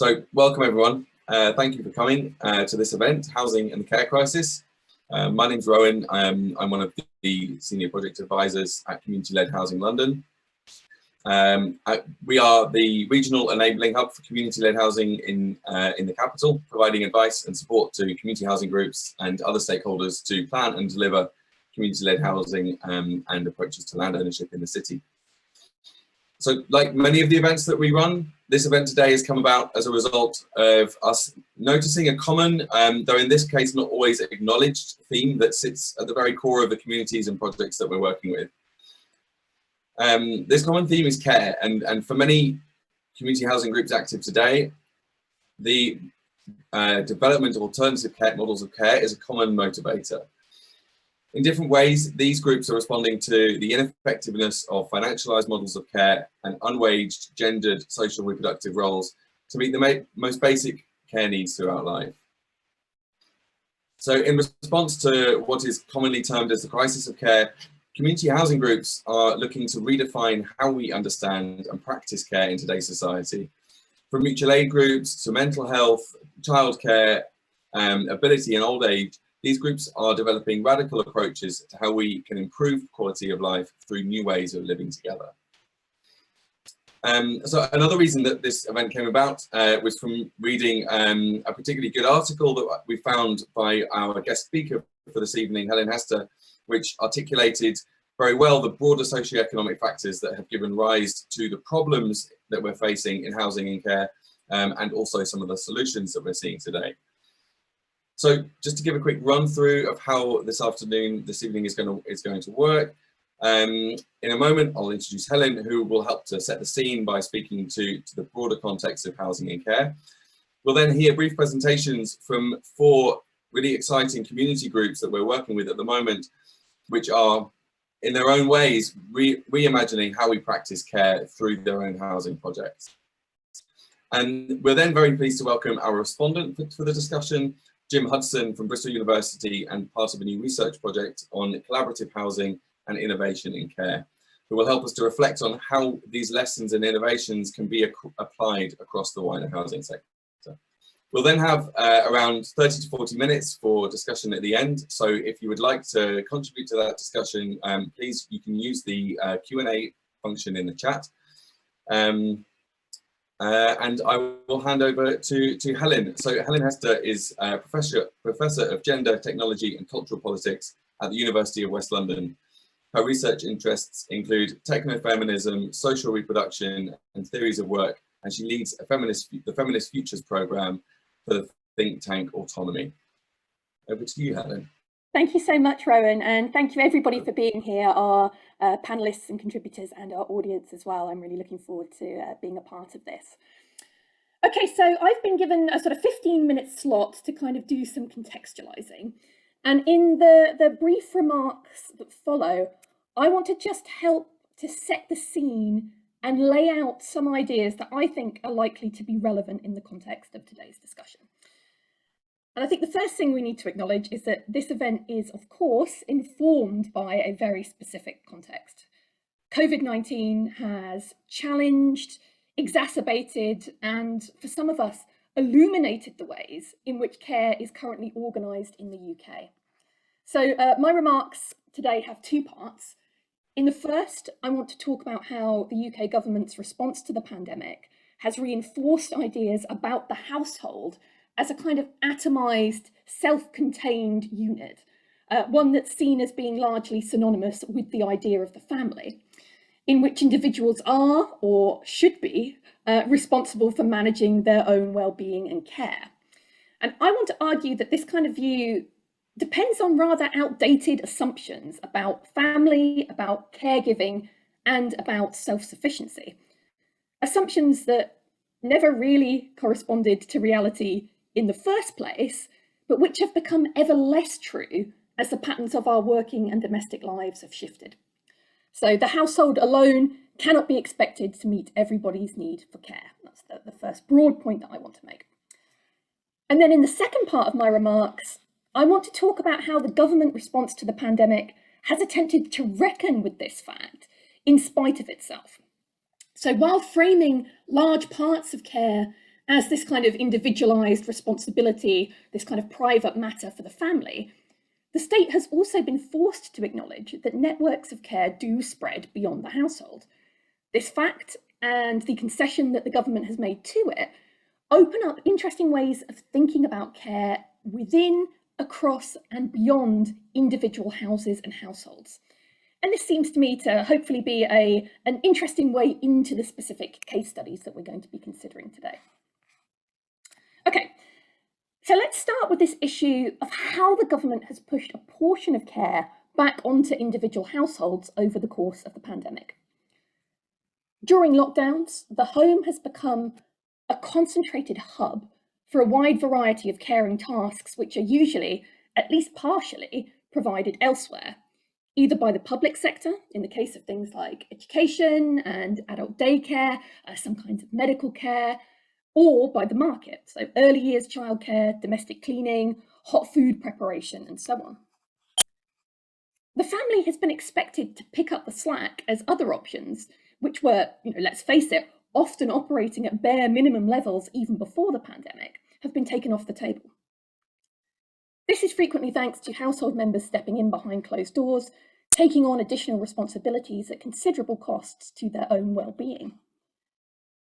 So welcome everyone. Thank you for coming to this event, Housing and the Care Crisis. My name's Rowan. I'm one of the Senior Project Advisors at Community-Led Housing London. We are the regional enabling hub for community-led housing in the capital, providing advice and support to community housing groups and other stakeholders to plan and deliver community-led housing and approaches to land ownership in the city. So like many of the events that we run, this event today has come about as a result of us noticing a common, though in this case not always acknowledged, theme that sits at the very core of the communities and projects that we're working with. This common theme is care, and for many community housing groups active today, the development of alternative care models of care is a common motivator. In different ways, these groups are responding to the ineffectiveness of financialised models of care and unwaged, gendered, social reproductive roles to meet the most basic care needs throughout life. So in response to what is commonly termed as the crisis of care, community housing groups are looking to redefine how we understand and practice care in today's society. From mutual aid groups to mental health, childcare, ability and old age, these groups are developing radical approaches to how we can improve quality of life through new ways of living together. So another reason that this event came about was from reading a particularly good article that we found by our guest speaker for this evening, Helen Hester, which articulated very well the broader socioeconomic factors that have given rise to the problems that we're facing in housing and care, and also some of the solutions that we're seeing today. So just to give a quick run through of how this evening is going to work. In a moment, I'll introduce Helen, who will help to set the scene by speaking to the broader context of housing and care. We'll then hear brief presentations from 4 really exciting community groups that we're working with at the moment, which are in their own ways reimagining how we practice care through their own housing projects. And we're then very pleased to welcome our respondent for the discussion, Jim Hudson from Bristol University and part of a new research project on collaborative housing and innovation in care, who will help us to reflect on how these lessons and innovations can be applied across the wider housing sector. We'll then have around 30 to 40 minutes for discussion at the end. So if you would like to contribute to that discussion, please, you can use the Q&A function in the chat. And I will hand over to Helen. So Helen Hester is a Professor of Gender, Technology and Cultural Politics at the University of West London. Her research interests include techno-feminism, social reproduction and theories of work, and she leads the Feminist Futures programme for the think tank Autonomy. Over to you, Helen. Thank you so much, Rowan, and thank you everybody for being here, our panellists and contributors and our audience as well. I'm really looking forward to being a part of this. Okay, so I've been given a sort of 15-minute slot to kind of do some contextualizing. And in the brief remarks that follow, I want to just help to set the scene and lay out some ideas that I think are likely to be relevant in the context of today's discussion. And I think the first thing we need to acknowledge is that this event is, of course, informed by a very specific context. COVID-19 has challenged, exacerbated, and for some of us, illuminated the ways in which care is currently organised in the UK. So my remarks today have 2 parts. In the first, I want to talk about how the UK government's response to the pandemic has reinforced ideas about the household as a kind of atomised, self-contained unit, one that's seen as being largely synonymous with the idea of the family, in which individuals are, or should be, responsible for managing their own well-being and care. And I want to argue that this kind of view depends on rather outdated assumptions about family, about caregiving, and about self-sufficiency. Assumptions that never really corresponded to reality in the first place, but which have become ever less true as the patterns of our working and domestic lives have shifted. So the household alone cannot be expected to meet everybody's need for care. That's the first broad point that I want to make. And then in the second part of my remarks, I want to talk about how the government response to the pandemic has attempted to reckon with this fact in spite of itself. So while framing large parts of care as this kind of individualized responsibility, this kind of private matter for the family, the state has also been forced to acknowledge that networks of care do spread beyond the household. This fact and the concession that the government has made to it open up interesting ways of thinking about care within, across, and beyond individual houses and households. And this seems to me to hopefully be an interesting way into the specific case studies that we're going to be considering today. Okay, so let's start with this issue of how the government has pushed a portion of care back onto individual households over the course of the pandemic. During lockdowns, the home has become a concentrated hub for a wide variety of caring tasks which are usually, at least partially, provided elsewhere, either by the public sector, in the case of things like education and adult daycare, some kinds of medical care, or by the market, so early years childcare, domestic cleaning, hot food preparation, and so on. The family has been expected to pick up the slack as other options, which were, let's face it, often operating at bare minimum levels even before the pandemic, have been taken off the table. This is frequently thanks to household members stepping in behind closed doors, taking on additional responsibilities at considerable costs to their own well-being.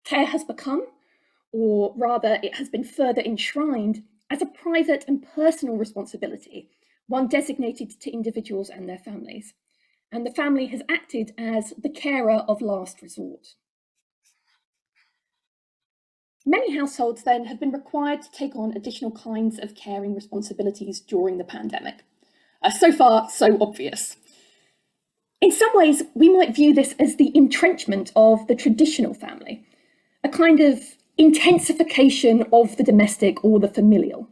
Care has become, or rather it has been further enshrined, as a private and personal responsibility, one designated to individuals and their families. And the family has acted as the carer of last resort. Many households then have been required to take on additional kinds of caring responsibilities during the pandemic. So far, so obvious. In some ways, we might view this as the entrenchment of the traditional family, a kind of intensification of the domestic or the familial.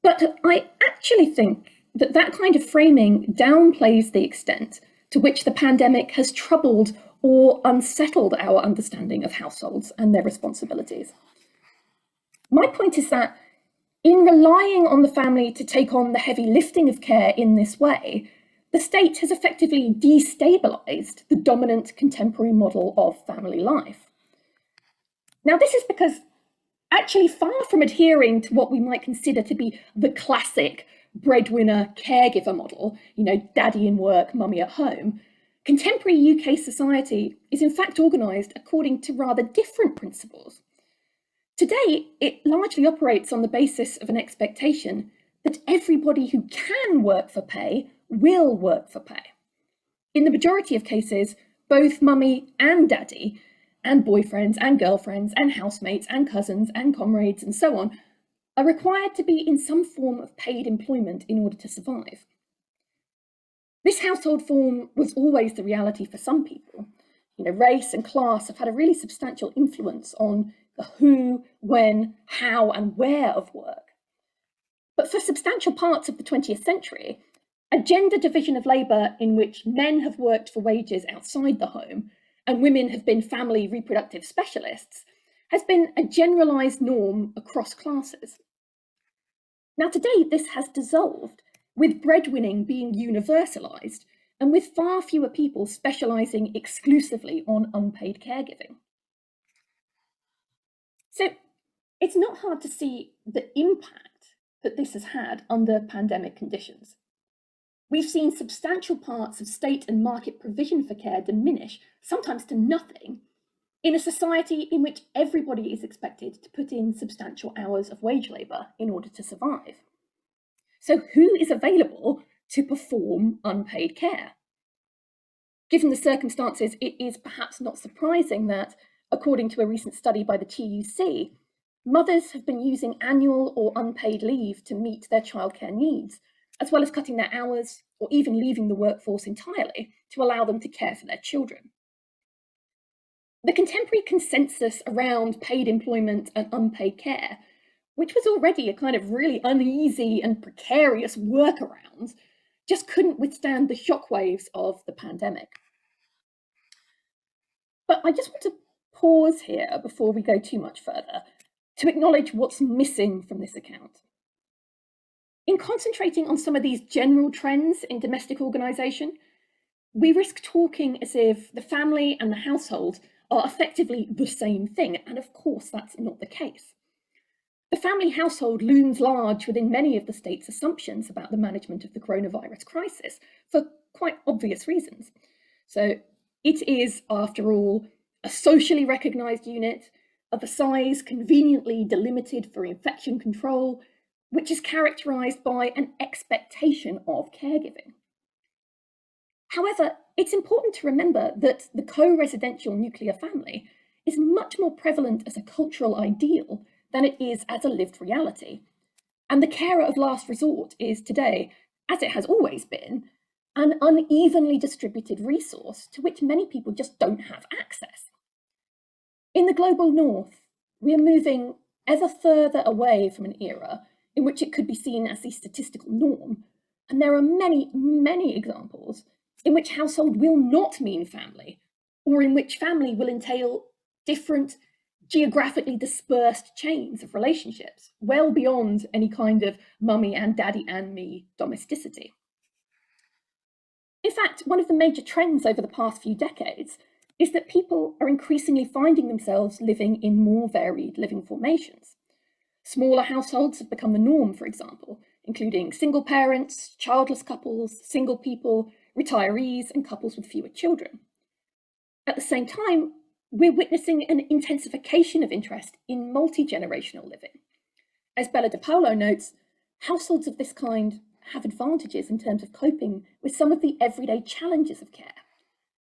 But I actually think that that kind of framing downplays the extent to which the pandemic has troubled or unsettled our understanding of households and their responsibilities. My point is that in relying on the family to take on the heavy lifting of care in this way, the state has effectively destabilized the dominant contemporary model of family life. Now, this is because actually far from adhering to what we might consider to be the classic breadwinner caregiver model, daddy in work, mummy at home, contemporary UK society is in fact organised according to rather different principles. Today, it largely operates on the basis of an expectation that everybody who can work for pay will work for pay. In the majority of cases, both mummy and daddy, and boyfriends and girlfriends and housemates and cousins and comrades and so on, are required to be in some form of paid employment in order to survive. This household form was always the reality for some people. Race and class have had a really substantial influence on the who, when, how, and where of work. But for substantial parts of the 20th century, a gender division of labour in which men have worked for wages outside the home and women have been family reproductive specialists has been a generalised norm across classes. Now today this has dissolved, with breadwinning being universalised and with far fewer people specialising exclusively on unpaid caregiving. So it's not hard to see the impact that this has had under pandemic conditions. We've seen substantial parts of state and market provision for care diminish, sometimes to nothing, in a society in which everybody is expected to put in substantial hours of wage labour in order to survive. So who is available to perform unpaid care? Given the circumstances, it is perhaps not surprising that, according to a recent study by the TUC, mothers have been using annual or unpaid leave to meet their childcare needs, as well as cutting their hours or even leaving the workforce entirely to allow them to care for their children. The contemporary consensus around paid employment and unpaid care, which was already a kind of really uneasy and precarious workaround, just couldn't withstand the shockwaves of the pandemic. But I just want to pause here before we go too much further to acknowledge what's missing from this account. In concentrating on some of these general trends in domestic organisation, we risk talking as if the family and the household are effectively the same thing, and of course that's not the case. The family household looms large within many of the state's assumptions about the management of the coronavirus crisis for quite obvious reasons. So it is, after all, a socially recognised unit of a size conveniently delimited for infection control, which is characterised by an expectation of caregiving. However, it's important to remember that the co-residential nuclear family is much more prevalent as a cultural ideal than it is as a lived reality. And the carer of last resort is today, as it has always been, an unevenly distributed resource to which many people just don't have access. In the global north, we are moving ever further away from an era in which it could be seen as the statistical norm, and there are many, many examples in which household will not mean family, or in which family will entail different geographically dispersed chains of relationships, well beyond any kind of mummy and daddy and me domesticity. In fact, one of the major trends over the past few decades is that people are increasingly finding themselves living in more varied living formations. Smaller households have become the norm, for example, including single parents, childless couples, single people, retirees, and couples with fewer children. At the same time, we're witnessing an intensification of interest in multi-generational living. As Bella DiPaolo notes, households of this kind have advantages in terms of coping with some of the everyday challenges of care.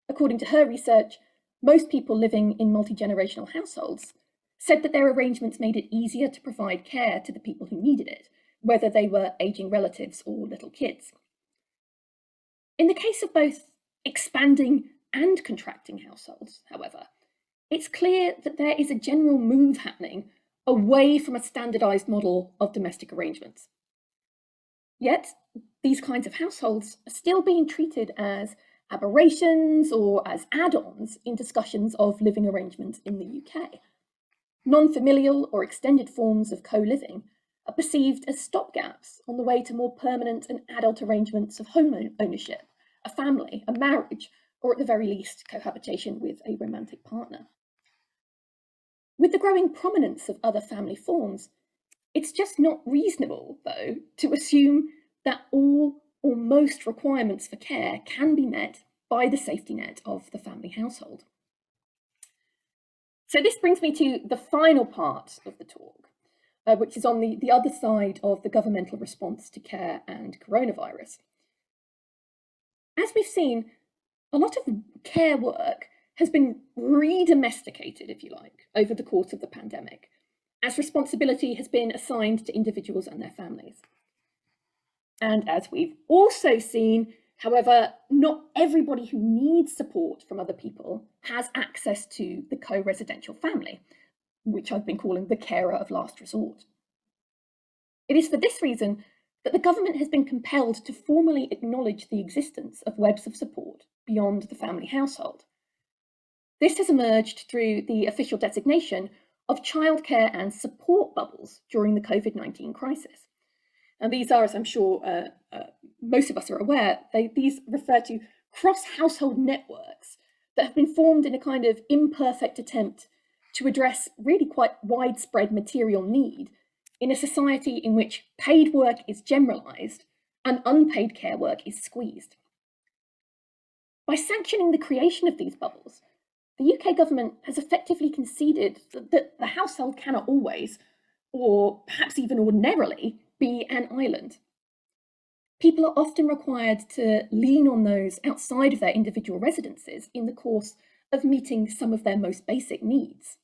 According to her research, most people living in multi-generational households said that their arrangements made it easier to provide care to the people who needed it, whether they were aging relatives or little kids. In the case of both expanding and contracting households, however, it's clear that there is a general move happening away from a standardized model of domestic arrangements. Yet, these kinds of households are still being treated as aberrations or as add-ons in discussions of living arrangements in the UK. Non-familial or extended forms of co-living are perceived as stopgaps on the way to more permanent and adult arrangements of home ownership, a family, a marriage, or at the very least, cohabitation with a romantic partner. With the growing prominence of other family forms, it's just not reasonable, though, to assume that all or most requirements for care can be met by the safety net of the family household. So this brings me to the final part of the talk, which is on the other side of the governmental response to care and coronavirus. As we've seen, a lot of care work has been re-domesticated, if you like, over the course of the pandemic, as responsibility has been assigned to individuals and their families. And as we've also seen, however, not everybody who needs support from other people has access to the co-residential family, which I've been calling the carer of last resort. It is for this reason that the government has been compelled to formally acknowledge the existence of webs of support beyond the family household. This has emerged through the official designation of childcare and support bubbles during the COVID-19 crisis. And these are, as I'm sure most of us are aware, these refer to cross-household networks that have been formed in a kind of imperfect attempt to address really quite widespread material need in a society in which paid work is generalised and unpaid care work is squeezed. By sanctioning the creation of these bubbles, the UK government has effectively conceded that the household cannot always, or perhaps even ordinarily, be an island. People are often required to lean on those outside of their individual residences in the course of meeting some of their most basic needs.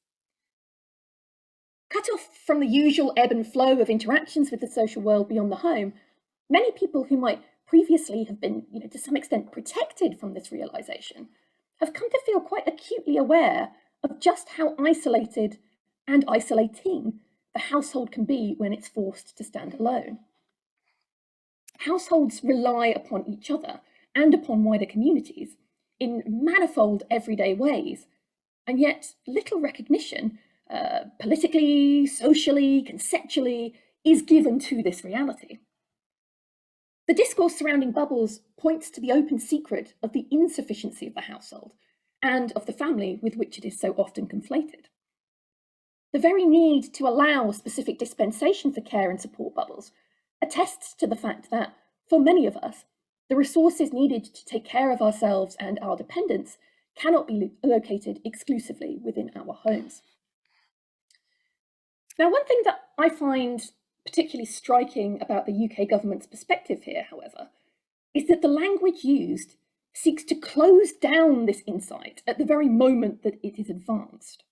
Cut off from the usual ebb and flow of interactions with the social world beyond the home, many people who might previously have been, to some extent protected from this realisation have come to feel quite acutely aware of just how isolated and isolating the household can be when it's forced to stand alone. Households rely upon each other and upon wider communities in manifold everyday ways, and yet little recognition, politically, socially, conceptually, is given to this reality. The discourse surrounding bubbles points to the open secret of the insufficiency of the household and of the family with which it is so often conflated. The very need to allow specific dispensation for care and support bubbles attests to the fact that, for many of us, the resources needed to take care of ourselves and our dependents cannot be located exclusively within our homes. Now, one thing that I find particularly striking about the UK government's perspective here, however, is that the language used seeks to close down this insight at the very moment that it is advanced.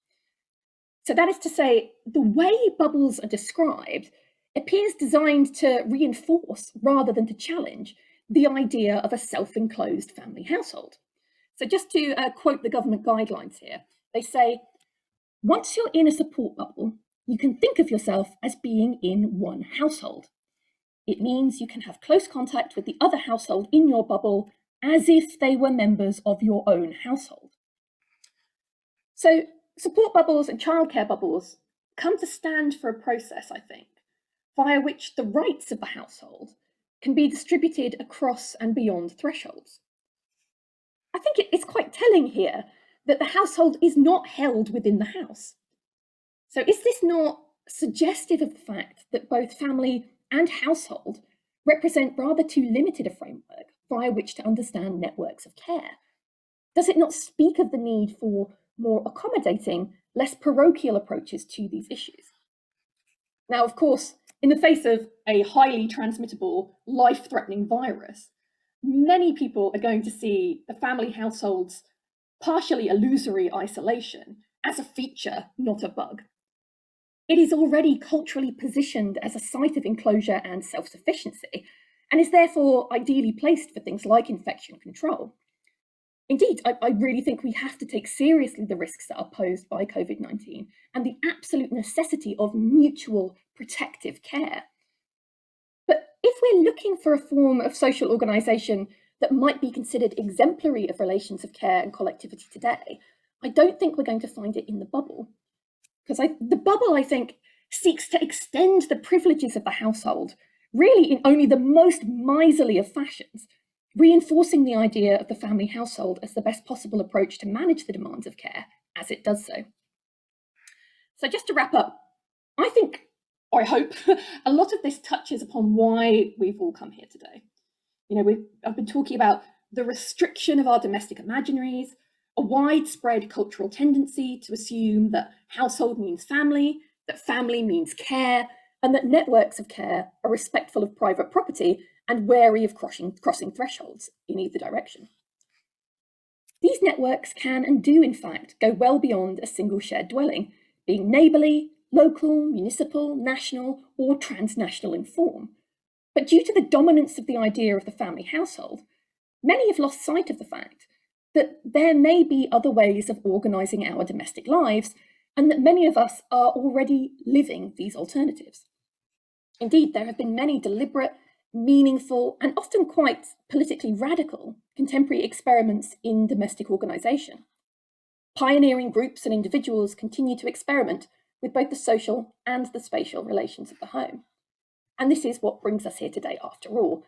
So that is to say, the way bubbles are described appears designed to reinforce rather than to challenge the idea of a self-enclosed family household. So just to quote the government guidelines here, they say, once you're in a support bubble, you can think of yourself as being in one household. It means you can have close contact with the other household in your bubble as if they were members of your own household. So support bubbles and childcare bubbles come to stand for a process, I think, via which the rights of the household can be distributed across and beyond thresholds. I think it's quite telling here that the household is not held within the house. So is this not suggestive of the fact that both family and household represent rather too limited a framework via which to understand networks of care? Does it not speak of the need for more accommodating, less parochial approaches to these issues? Now, of course, in the face of a highly transmittable, life-threatening virus, many people are going to see the family household's partially illusory isolation as a feature, not a bug. It is already culturally positioned as a site of enclosure and self-sufficiency, and is therefore ideally placed for things like infection control. Indeed, I really think we have to take seriously the risks that are posed by COVID-19 and the absolute necessity of mutual protective care. But if we're looking for a form of social organisation that might be considered exemplary of relations of care and collectivity today, I don't think we're going to find it in the bubble. Because the bubble, I think, seeks to extend the privileges of the household, really in only the most miserly of fashions, reinforcing the idea of the family household as the best possible approach to manage the demands of care as it does so. So just to wrap up, I think, or I hope, a lot of this touches upon why we've all come here today. You know, I've been talking about the restriction of our domestic imaginaries, a widespread cultural tendency to assume that household means family, that family means care, and that networks of care are respectful of private property and wary of crossing thresholds in either direction. These networks can and do, in fact, go well beyond a single shared dwelling, being neighbourly, local, municipal, national, or transnational in form. But due to the dominance of the idea of the family household, many have lost sight of the fact that there may be other ways of organising our domestic lives, and that many of us are already living these alternatives. Indeed, there have been many deliberate, meaningful, and often quite politically radical contemporary experiments in domestic organisation. Pioneering groups and individuals continue to experiment with both the social and the spatial relations of the home. And this is what brings us here today after all.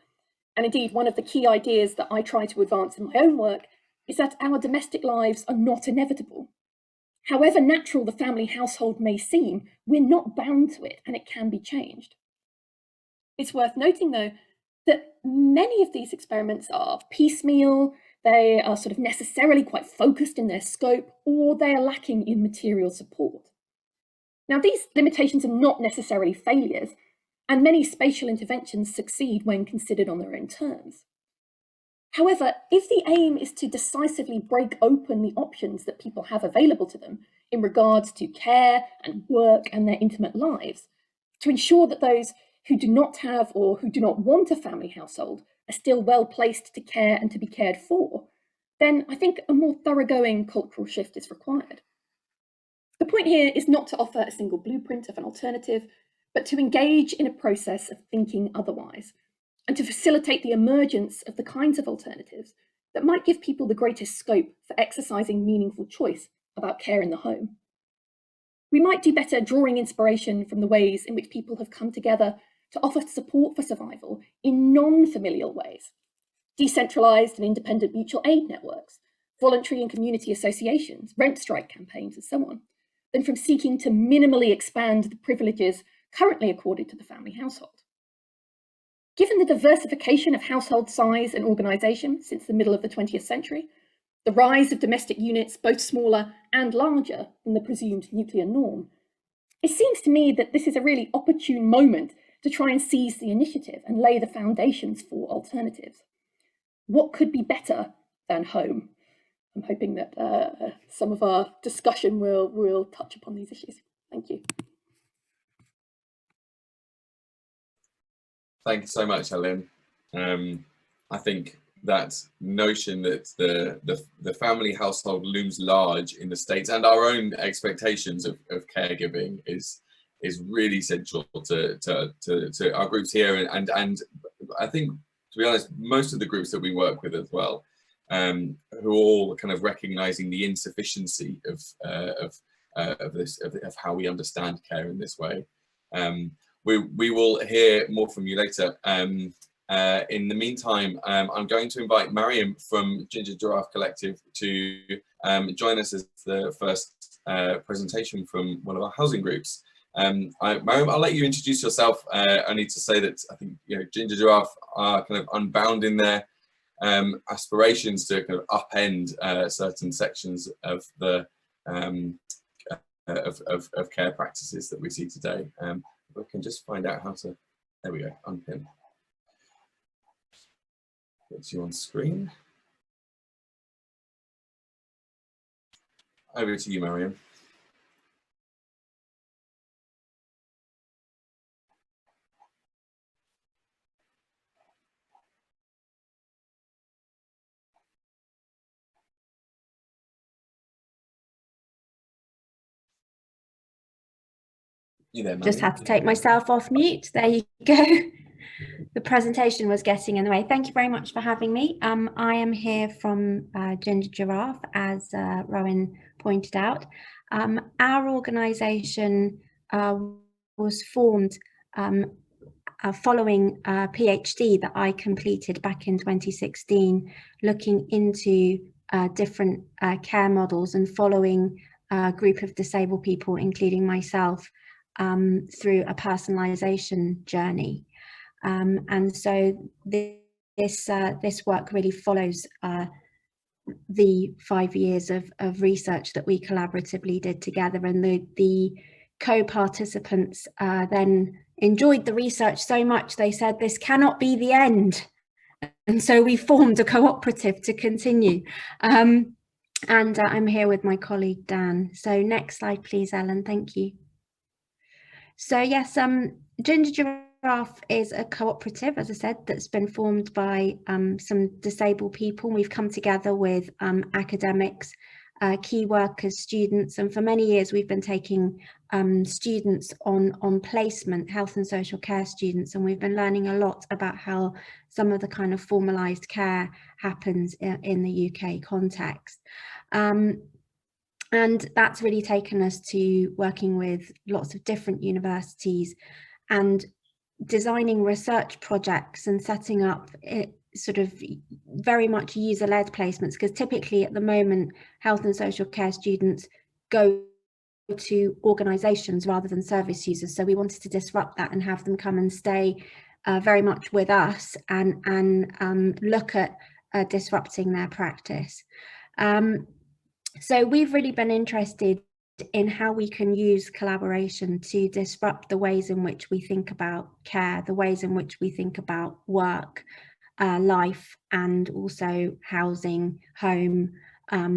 And indeed, one of the key ideas that I try to advance in my own work is that our domestic lives are not inevitable. However natural the family household may seem, we're not bound to it, and it can be changed. It's worth noting, though, that many of these experiments are piecemeal, they are sort of necessarily quite focused in their scope, or they are lacking in material support. Now, these limitations are not necessarily failures, and many spatial interventions succeed when considered on their own terms. However, if the aim is to decisively break open the options that people have available to them in regards to care and work and their intimate lives, to ensure that those who do not have or who do not want a family household are still well placed to care and to be cared for, then I think a more thoroughgoing cultural shift is required. The point here is not to offer a single blueprint of an alternative, but to engage in a process of thinking otherwise, and to facilitate the emergence of the kinds of alternatives that might give people the greatest scope for exercising meaningful choice about care in the home. We might do better drawing inspiration from the ways in which people have come together to offer support for survival in non-familial ways, decentralised and independent mutual aid networks, voluntary and community associations, rent strike campaigns, and so on, than from seeking to minimally expand the privileges currently accorded to the family household. Given the diversification of household size and organisation since the middle of the 20th century, the rise of domestic units both smaller and larger than the presumed nuclear norm, it seems to me that this is a really opportune moment to try and seize the initiative and lay the foundations for alternatives. What could be better than home? I'm hoping that some of our discussion will touch upon these issues. Thank you. Thank you so much, Helen. I think that notion that the family household looms large in the States, and our own expectations of caregiving is really central to our groups here, and I think, to be honest, most of the groups that we work with as well, who are all kind of recognizing the insufficiency of how we understand care in this way. We will hear more from you later. In the meantime, I'm going to invite Mariam from Ginger Giraffe Collective to join us as the first presentation from one of our housing groups. Mariam, I'll let you introduce yourself. I need to say that I think Ginger Giraffe are kind of unbound in their aspirations to kind of upend certain sections of the of care practices that we see today. We can just find out how to, there we go, unpin. Gets you on screen. Over to you, Mariam. You there, Mariam? Just had to take myself off mute. There you go. The presentation was getting in the way. Thank you very much for having me. I am here from Ginger Giraffe, as Rowan pointed out. Our organisation was formed following a PhD that I completed back in 2016, looking into different care models and following a group of disabled people, including myself, through a personalisation journey. And so this work really follows the 5 years of research that we collaboratively did together, and the co-participants then enjoyed the research so much they said this cannot be the end, and so we formed a cooperative to continue. And I'm here with my colleague Dan. So next slide please, Ellen. Thank you. So yes, Ginger Giraffe is a cooperative, as I said, that's been formed by some disabled people. We've come together with academics, key workers, students, and for many years we've been taking students on placement, health and social care students, and we've been learning a lot about how some of the kind of formalised care happens in the UK context. And that's really taken us to working with lots of different universities and designing research projects and setting up sort of very much user-led placements, because typically at the moment health and social care students go to organisations rather than service users. So we wanted to disrupt that and have them come and stay very much with us and look at disrupting their practice. So we've really been interested in how we can use collaboration to disrupt the ways in which we think about care, the ways in which we think about work, life, and also housing, home,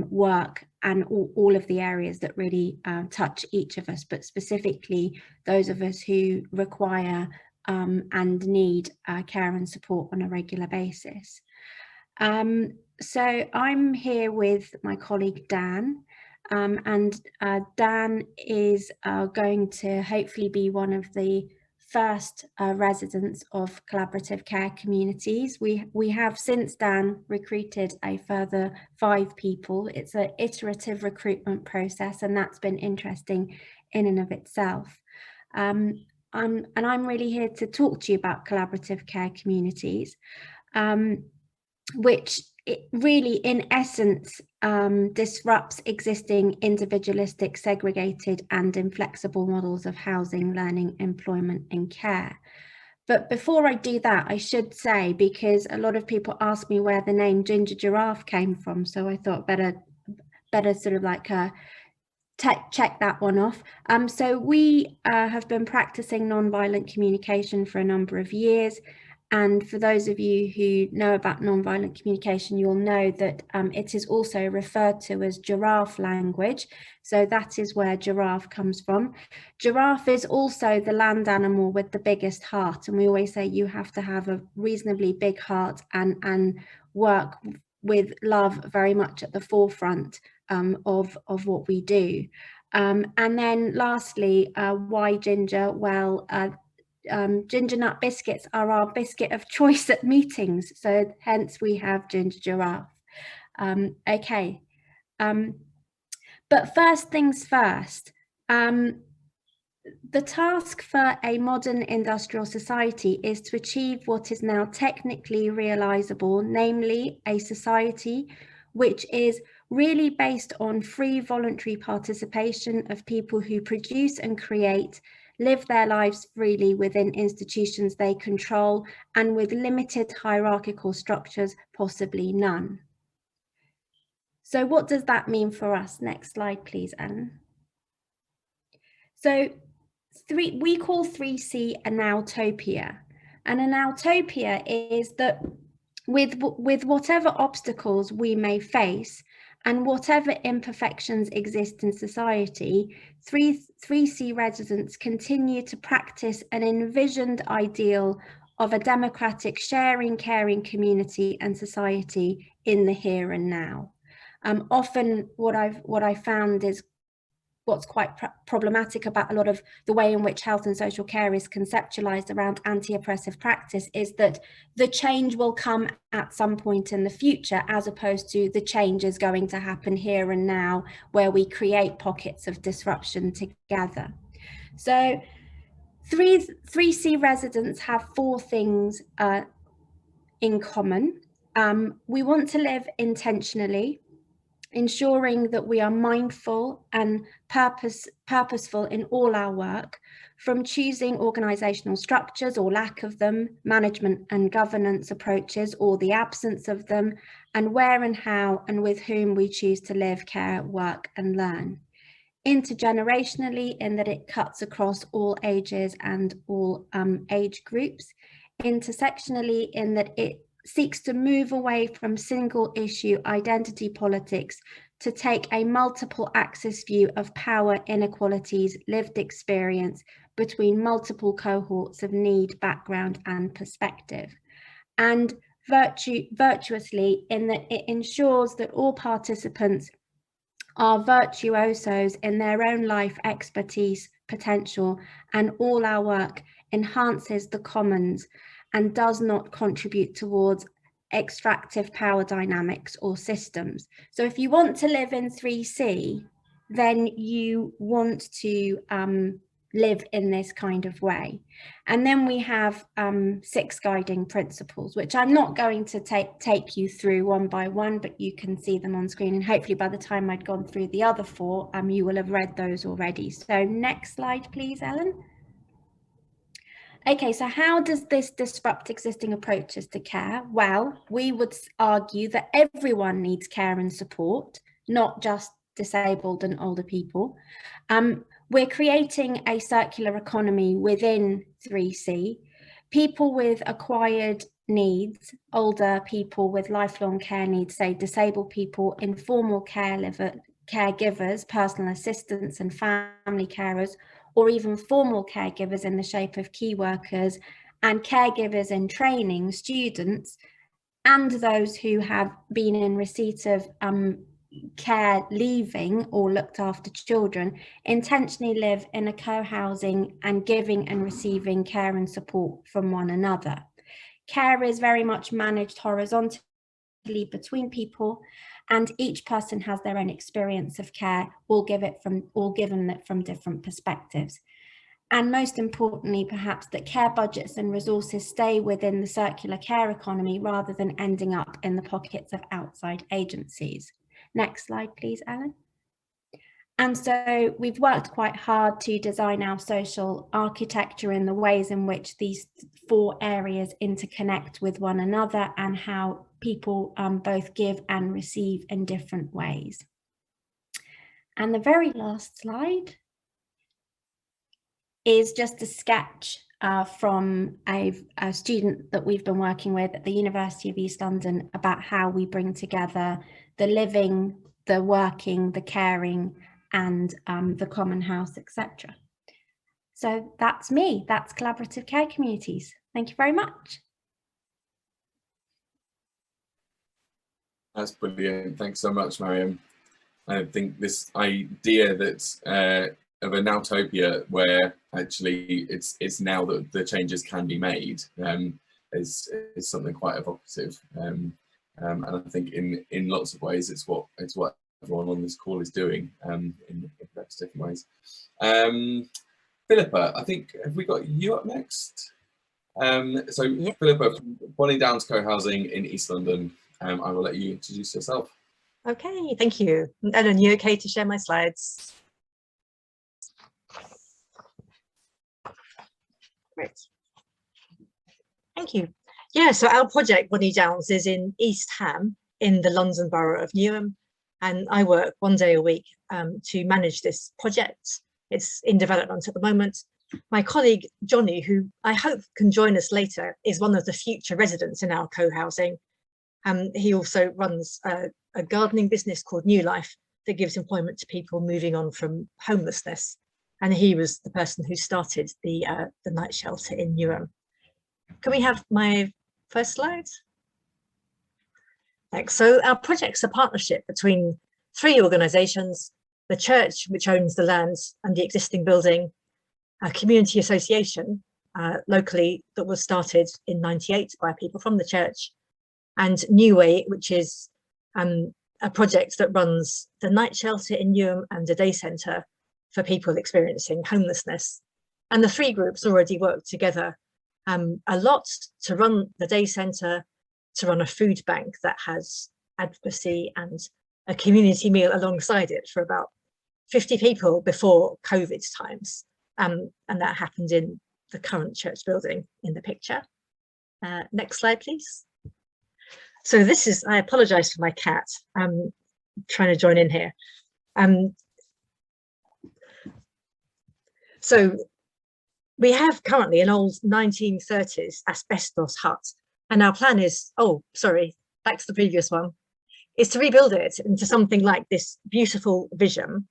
work, and all of the areas that really touch each of us, but specifically those of us who require and need care and support on a regular basis. So I'm here with my colleague Dan, and Dan is going to hopefully be one of the first residents of collaborative care communities. We have since Dan recruited a further 5 people. It's an iterative recruitment process, and that's been interesting in and of itself. And I'm really here to talk to you about collaborative care communities, which it really, in essence, disrupts existing individualistic, segregated and inflexible models of housing, learning, employment and care. But before I do that, I should say, because a lot of people ask me where the name Ginger Giraffe came from, so I thought better sort of like check that one off. So we have been practicing nonviolent communication for a number of years. And for those of you who know about nonviolent communication, you'll know that it is also referred to as giraffe language. So that is where giraffe comes from. Giraffe is also the land animal with the biggest heart. And we always say you have to have a reasonably big heart and work with love very much at the forefront of what we do. And then lastly, why ginger? Well, ginger nut biscuits are our biscuit of choice at meetings, so hence we have ginger giraffe. Okay, but first things first, the task for a modern industrial society is to achieve what is now technically realizable, namely a society which is really based on free voluntary participation of people who produce and create, live their lives freely within institutions they control, and with limited hierarchical structures, possibly none. So what does that mean for us? Next slide, please, Ellen. So we call 3C a Nowtopia. And a Nowtopia is that with whatever obstacles we may face and whatever imperfections exist in society, 3C residents continue to practice an envisioned ideal of a democratic, sharing, caring community and society in the here and now. Often what I found is what's quite problematic about a lot of the way in which health and social care is conceptualized around anti-oppressive practice is that the change will come at some point in the future, as opposed to the change is going to happen here and now, where we create pockets of disruption together. So 3C residents have 4 things in common. We want to live intentionally, ensuring that we are mindful and purposeful in all our work, from choosing organizational structures or lack of them, management and governance approaches or the absence of them, and where and how and with whom we choose to live, care, work and learn. Intergenerationally, in that it cuts across all ages and all age groups. Intersectionally, in that it seeks to move away from single issue identity politics to take a multiple axis view of power inequalities, lived experience between multiple cohorts of need, background and perspective. And virtuously, in that it ensures that all participants are virtuosos in their own life expertise, potential, and all our work enhances the commons and does not contribute towards extractive power dynamics or systems. So if you want to live in 3C, then you want to live in this kind of way. And then we have 6 guiding principles, which I'm not going to take you through one by one, but you can see them on screen. And hopefully by the time I'd gone through the other 4, you will have read those already. So next slide, please, Ellen. Okay, so how does this disrupt existing approaches to care? Well, we would argue that everyone needs care and support, not just disabled and older people. We're creating a circular economy within 3C. People with acquired needs, older people with lifelong care needs, say disabled people, informal caregivers, personal assistants and family carers, or even formal caregivers in the shape of key workers and caregivers in training, students, and those who have been in receipt of care leaving or looked after children, intentionally live in a co-housing and giving and receiving care and support from one another. Care is very much managed horizontally between people, and each person has their own experience of care, all given it from different perspectives. And most importantly, perhaps, that care budgets and resources stay within the circular care economy rather than ending up in the pockets of outside agencies. Next slide, please, Ellen. And so we've worked quite hard to design our social architecture in the ways in which these 4 areas interconnect with one another and how people both give and receive in different ways. And the very last slide is just a sketch from a student that we've been working with at the University of East London about how we bring together the living, the working, the caring, and the common house, etc. So that's me, that's collaborative care communities. Thank you very much. That's brilliant. Thanks so much, Mariam. I think this idea that of a Nowtopia where actually it's now that the changes can be made is something quite evocative, and I think in lots of ways it's what everyone on this call is doing in various different ways. Philippa, I think, have we got you up next? So yep. Philippa, from Bonnie Downs Co-housing in East London, I will let you introduce yourself. Okay, thank you. Ellen, you okay to share my slides? Great. Thank you. Yeah, so our project, Bonnie Downs, is in East Ham in the London Borough of Newham, and I work 1 day a week to manage this project. It's in development at the moment. My colleague, Johnny, who I hope can join us later, is one of the future residents in our co-housing. He also runs a gardening business called New Life that gives employment to people moving on from homelessness. And he was the person who started the night shelter in Newham. Can we have my first slide? Thanks. So our project's a partnership between 3 organisations: the church, which owns the land and the existing building, a community association locally that was started in '98 by people from the church, and New Way, which is a project that runs the night shelter in Newham and a day centre for people experiencing homelessness. And the 3 groups already work together a lot to run the day centre, to run a food bank that has advocacy and a community meal alongside it for about 50 people before COVID times. And that happened in the current church building in the picture. Next slide, please. So this is, I apologise for my cat, I'm trying to join in here. So we have currently an old 1930s asbestos hut, and our plan is, oh, sorry, back to the previous one, is to rebuild it into something like this beautiful vision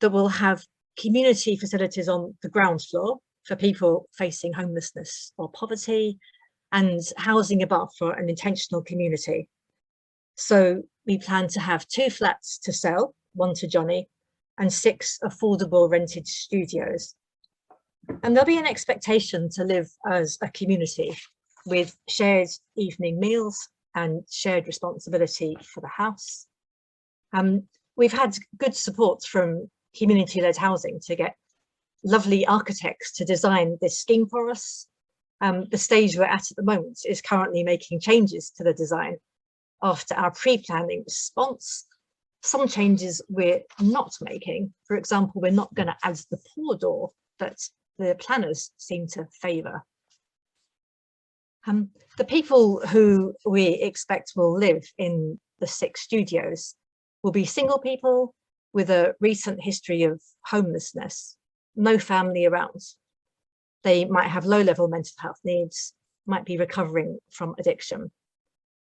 that will have community facilities on the ground floor for people facing homelessness or poverty, and housing above for an intentional community. So we plan to have 2 flats to sell, 1 to Johnny, and 6 affordable rented studios. And there'll be an expectation to live as a community with shared evening meals and shared responsibility for the house. We've had good support from community-led housing to get lovely architects to design this scheme for us. The stage we're at the moment is currently making changes to the design after our pre-planning response. Some changes we're not making. For example, we're not going to add the pour door that the planners seem to favour. The people who we expect will live in the 6 studios will be single people with a recent history of homelessness, no family around. They might have low-level mental health needs, might be recovering from addiction.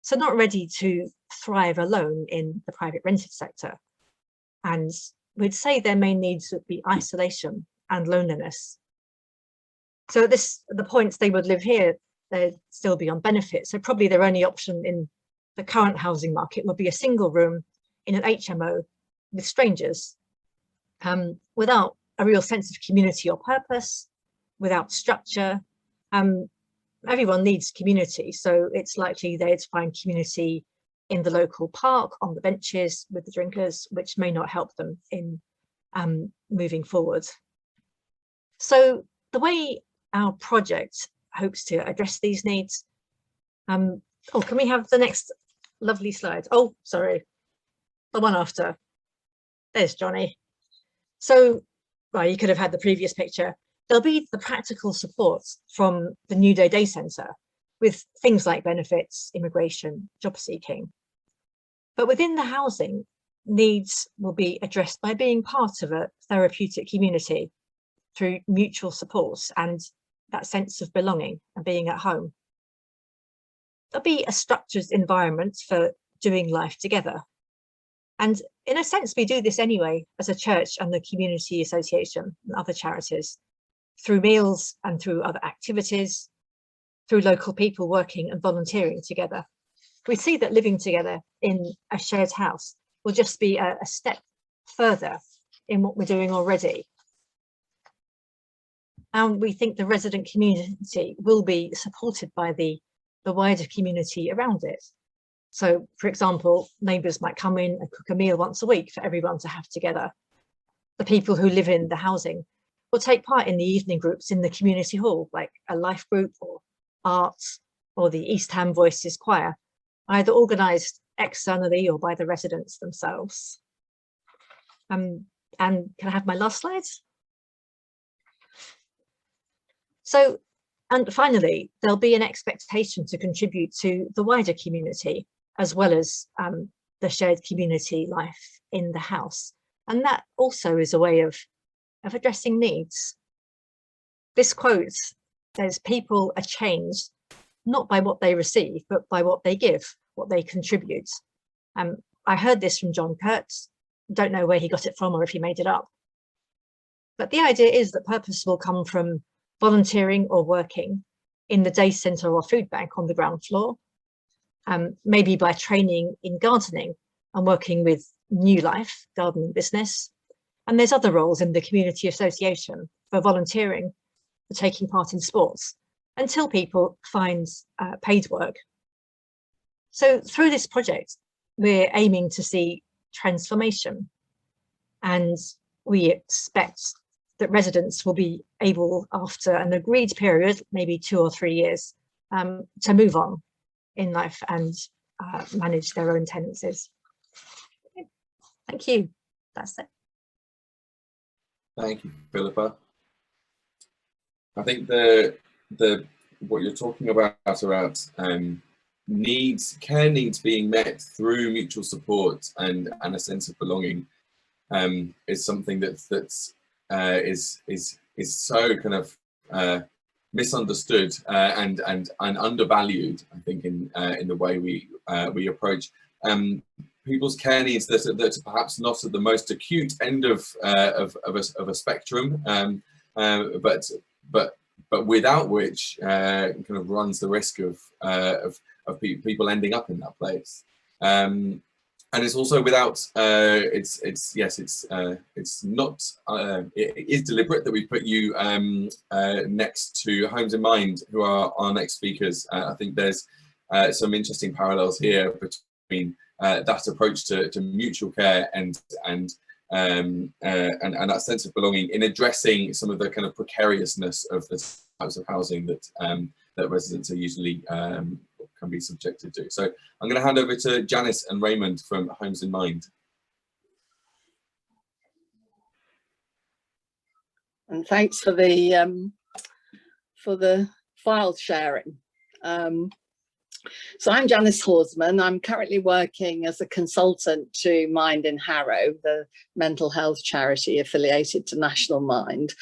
So not ready to thrive alone in the private rented sector. And we'd say their main needs would be isolation and loneliness. So at the points they would live here, they'd still be on benefits. So probably their only option in the current housing market would be a single room in an HMO with strangers, without a real sense of community or purpose, without structure. Everyone needs community, so it's likely they'd find community in the local park, on the benches with the drinkers, which may not help them in moving forward. So the way our project hopes to address these needs, oh, can we have the next lovely slide? Oh, sorry, the one after. There's Johnny. So, well, you could have had the previous picture. There'll be the practical support from the New Day Centre with things like benefits, immigration, job seeking. But within the housing, needs will be addressed by being part of a therapeutic community through mutual support and that sense of belonging and being at home. There'll be a structured environment for doing life together. And in a sense, we do this anyway as a church and the community association and other charities, through meals and through other activities, through local people working and volunteering together. We see that living together in a shared house will just be a step further in what we're doing already. And we think the resident community will be supported by the wider community around it. So, for example, neighbours might come in and cook a meal once a week for everyone to have together. The people who live in the housing will take part in the evening groups in the community hall, like a life group or arts or the East Ham Voices Choir, either organised externally or by the residents themselves. And can I have my last slide? So, and finally, there'll be an expectation to contribute to the wider community, as well as the shared community life in the house. And that also is a way of addressing needs. This quote says, people are changed not by what they receive, but by what they give, what they contribute. I heard this from John Kurtz. Don't know where he got it from or if he made it up. But the idea is that purpose will come from volunteering or working in the day centre or food bank on the ground floor, maybe by training in gardening and working with New Life gardening business. And there's other roles in the community association for volunteering, for taking part in sports, until people find paid work. So through this project, we're aiming to see transformation, and we expect that residents will be able, after an agreed period, maybe 2 or 3 years, to move on in life and manage their own tenancies. Thank you. That's it. Thank you, Philippa. I think what you're talking about care needs being met through mutual support and a sense of belonging is something that's so kind of misunderstood and undervalued, I think, in the way we approach people's care needs that are perhaps not at the most acute end of a spectrum, but without which kind of runs the risk of people ending up in that place. And it's also without it is deliberate that we put you next to Homes in Mind, who are our next speakers. I think there's some interesting parallels here between that approach to mutual care and that sense of belonging in addressing some of the kind of precariousness of the types of housing that residents are usually can be subjected to. So I'm going to hand over to Janice and Raymond from Homes in Mind. And thanks for the file sharing. So I'm Janice Horsman. I'm currently working as a consultant to Mind in Harrow, the mental health charity affiliated to National Mind.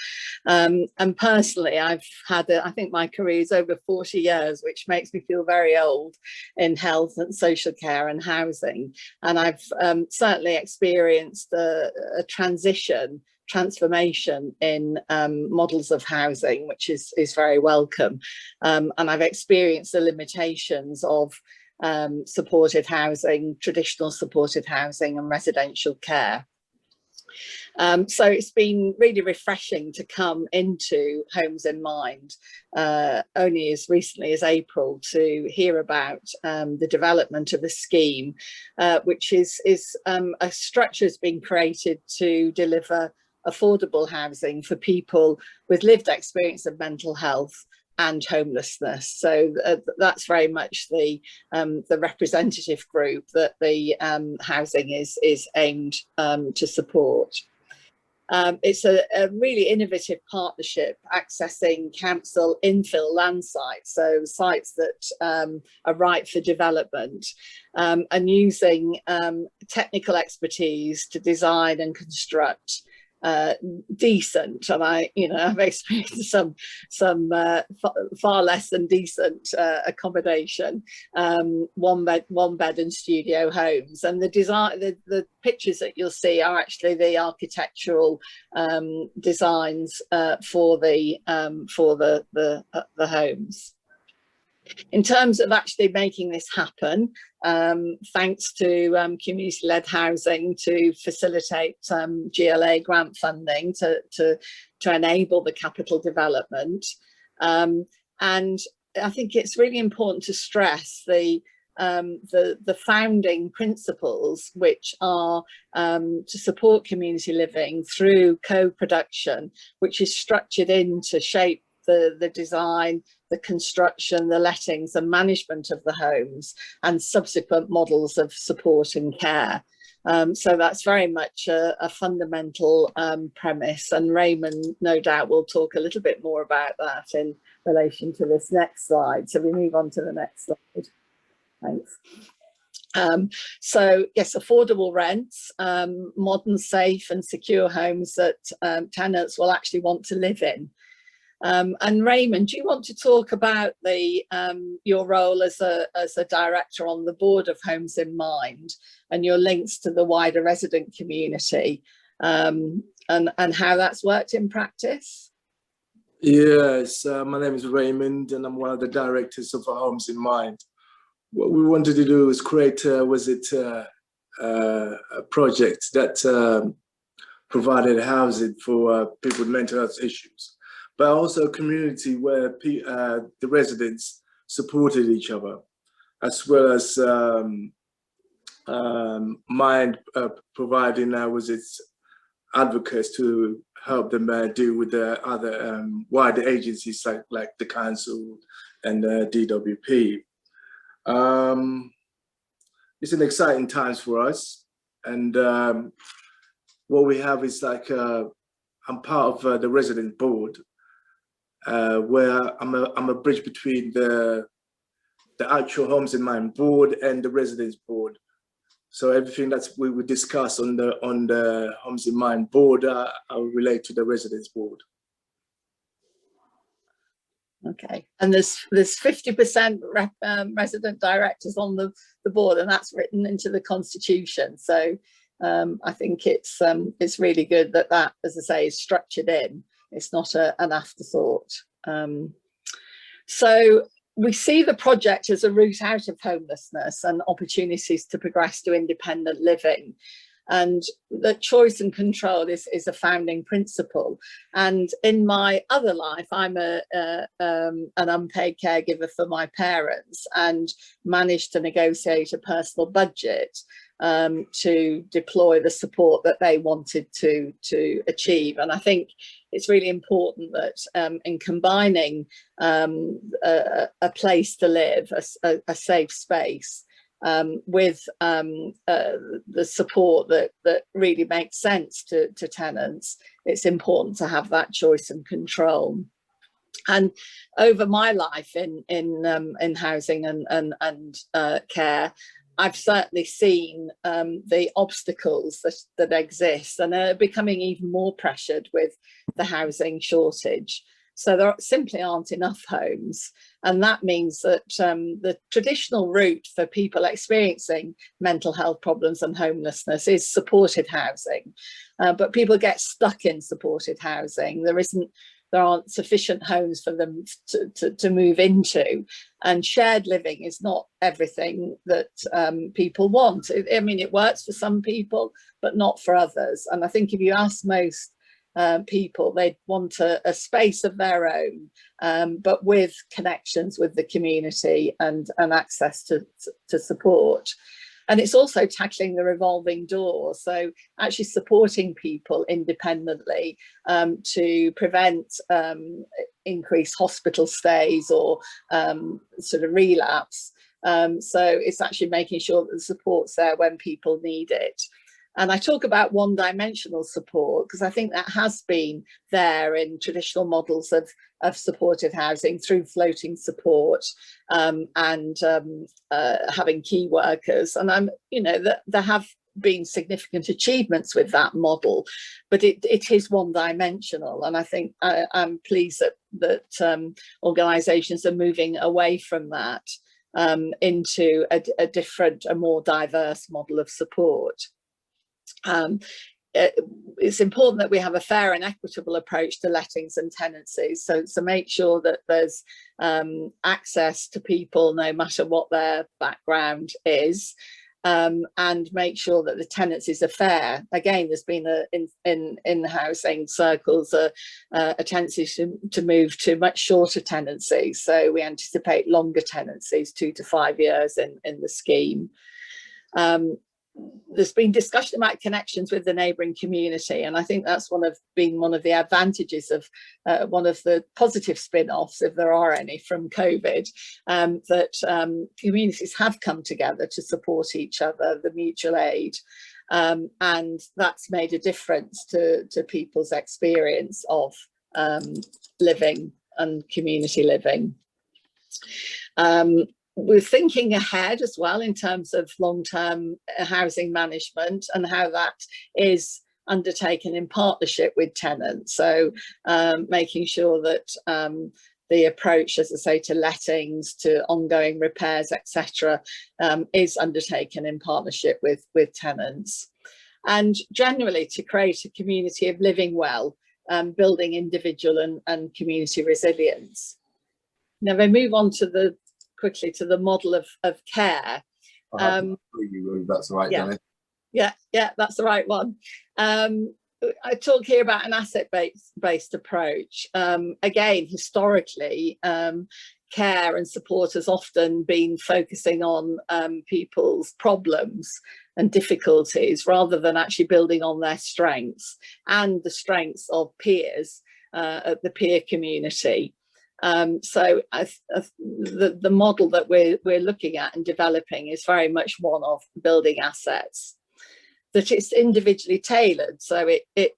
And personally, I've had, I think my career is over 40 years, which makes me feel very old in health and social care and housing. And I've certainly experienced a transformation in models of housing, which is very welcome. And I've experienced the limitations of supported housing, traditional supported housing and residential care. So it's been really refreshing to come into Homes in Mind only as recently as April to hear about the development of a scheme, which is a structure has been created to deliver affordable housing for people with lived experience of mental health and homelessness. So that's very much the representative group that the housing is aimed to support. It's a really innovative partnership accessing council infill land sites, so sites that are right for development, and using technical expertise to design and construct decent, and I've experienced some far less than decent accommodation, one bed and studio homes. And the design, the pictures that you'll see are actually the architectural designs for the homes. In terms of actually making this happen, thanks to community-led housing to facilitate GLA grant funding to enable the capital development. And I think it's really important to stress the founding principles, which are to support community living through co-production, which is structured in to shape the design, the construction, the lettings and management of the homes, and subsequent models of support and care. So that's very much a fundamental premise, and Raymond no doubt will talk a little bit more about that in relation to this next slide. So we move on to the next slide. Thanks. So yes, affordable rents, modern, safe and secure homes that tenants will actually want to live in. And Raymond, do you want to talk about your role as a director on the board of Homes in Mind and your links to the wider resident community, and how that's worked in practice? Yes, my name is Raymond and I'm one of the directors of Homes in Mind. What we wanted to do was create a project that provided housing for people with mental health issues, but also a community where the residents supported each other, as well as Mind providing its advocates to help them deal with the other wider agencies like the council and DWP. It's an exciting times for us, and what we have is I'm part of the resident board, where I'm a bridge between the actual Homes in Mind board and the residents board. So everything that we would discuss on the Homes in Mind board, I will relate to the residents board. Okay, and there's 50% resident directors on the board, and that's written into the constitution. So I think it's really good that, as I say, is structured in. It's not an afterthought. So we see the project as a route out of homelessness and opportunities to progress to independent living. And the choice and control is a founding principle. And in my other life, I'm an unpaid caregiver for my parents and managed to negotiate a personal budget to deploy the support that they wanted to achieve. And I think it's really important that in combining a place to live, a safe space, with the support that really makes sense to tenants, it's important to have that choice and control. And over my life in housing and care, I've certainly seen the obstacles that exist and are becoming even more pressured with the housing shortage. So there simply aren't enough homes. And that means that the traditional route for people experiencing mental health problems and homelessness is supported housing. But people get stuck in supported housing. There aren't sufficient homes for them to move into. And shared living is not everything that people want. I mean, it works for some people, but not for others. And I think if you ask most people, they'd want a space of their own, but with connections with the community and access to support. And it's also tackling the revolving door, so actually supporting people independently to prevent increased hospital stays or sort of relapse. So it's actually making sure that the support's there when people need it. And I talk about one-dimensional support because I think that has been there in traditional models of supported housing through floating support and having key workers. And there have been significant achievements with that model, but it is one-dimensional. And I think I'm pleased that organisations are moving away from that into a different, a more diverse model of support. It's important that we have a fair and equitable approach to lettings and tenancies, so make sure that there's access to people no matter what their background is, and make sure that the tenancies are fair. Again, there's been in housing circles a tendency to move to much shorter tenancies, so we anticipate longer tenancies, 2 to 5 years in the scheme. There's been discussion about connections with the neighbouring community, and I think that's one of the advantages of one of the positive spin-offs, if there are any, from COVID, that communities have come together to support each other, the mutual aid, and that's made a difference to people's experience of living and community living. We're thinking ahead as well in terms of long-term housing management and how that is undertaken in partnership with tenants. So making sure that the approach, as I say, to lettings, to ongoing repairs, etc., is undertaken in partnership with tenants. And generally to create a community of living well, building individual and community resilience. Now we move on to quickly to the model of care. That's the right, yeah, yeah, that's the right one. I talk here about an asset-based approach. Again, historically, care and support has often been focusing on people's problems and difficulties rather than actually building on their strengths and the strengths of peers, the peer community. So the model that we're looking at and developing is very much one of building assets, that it's individually tailored, so it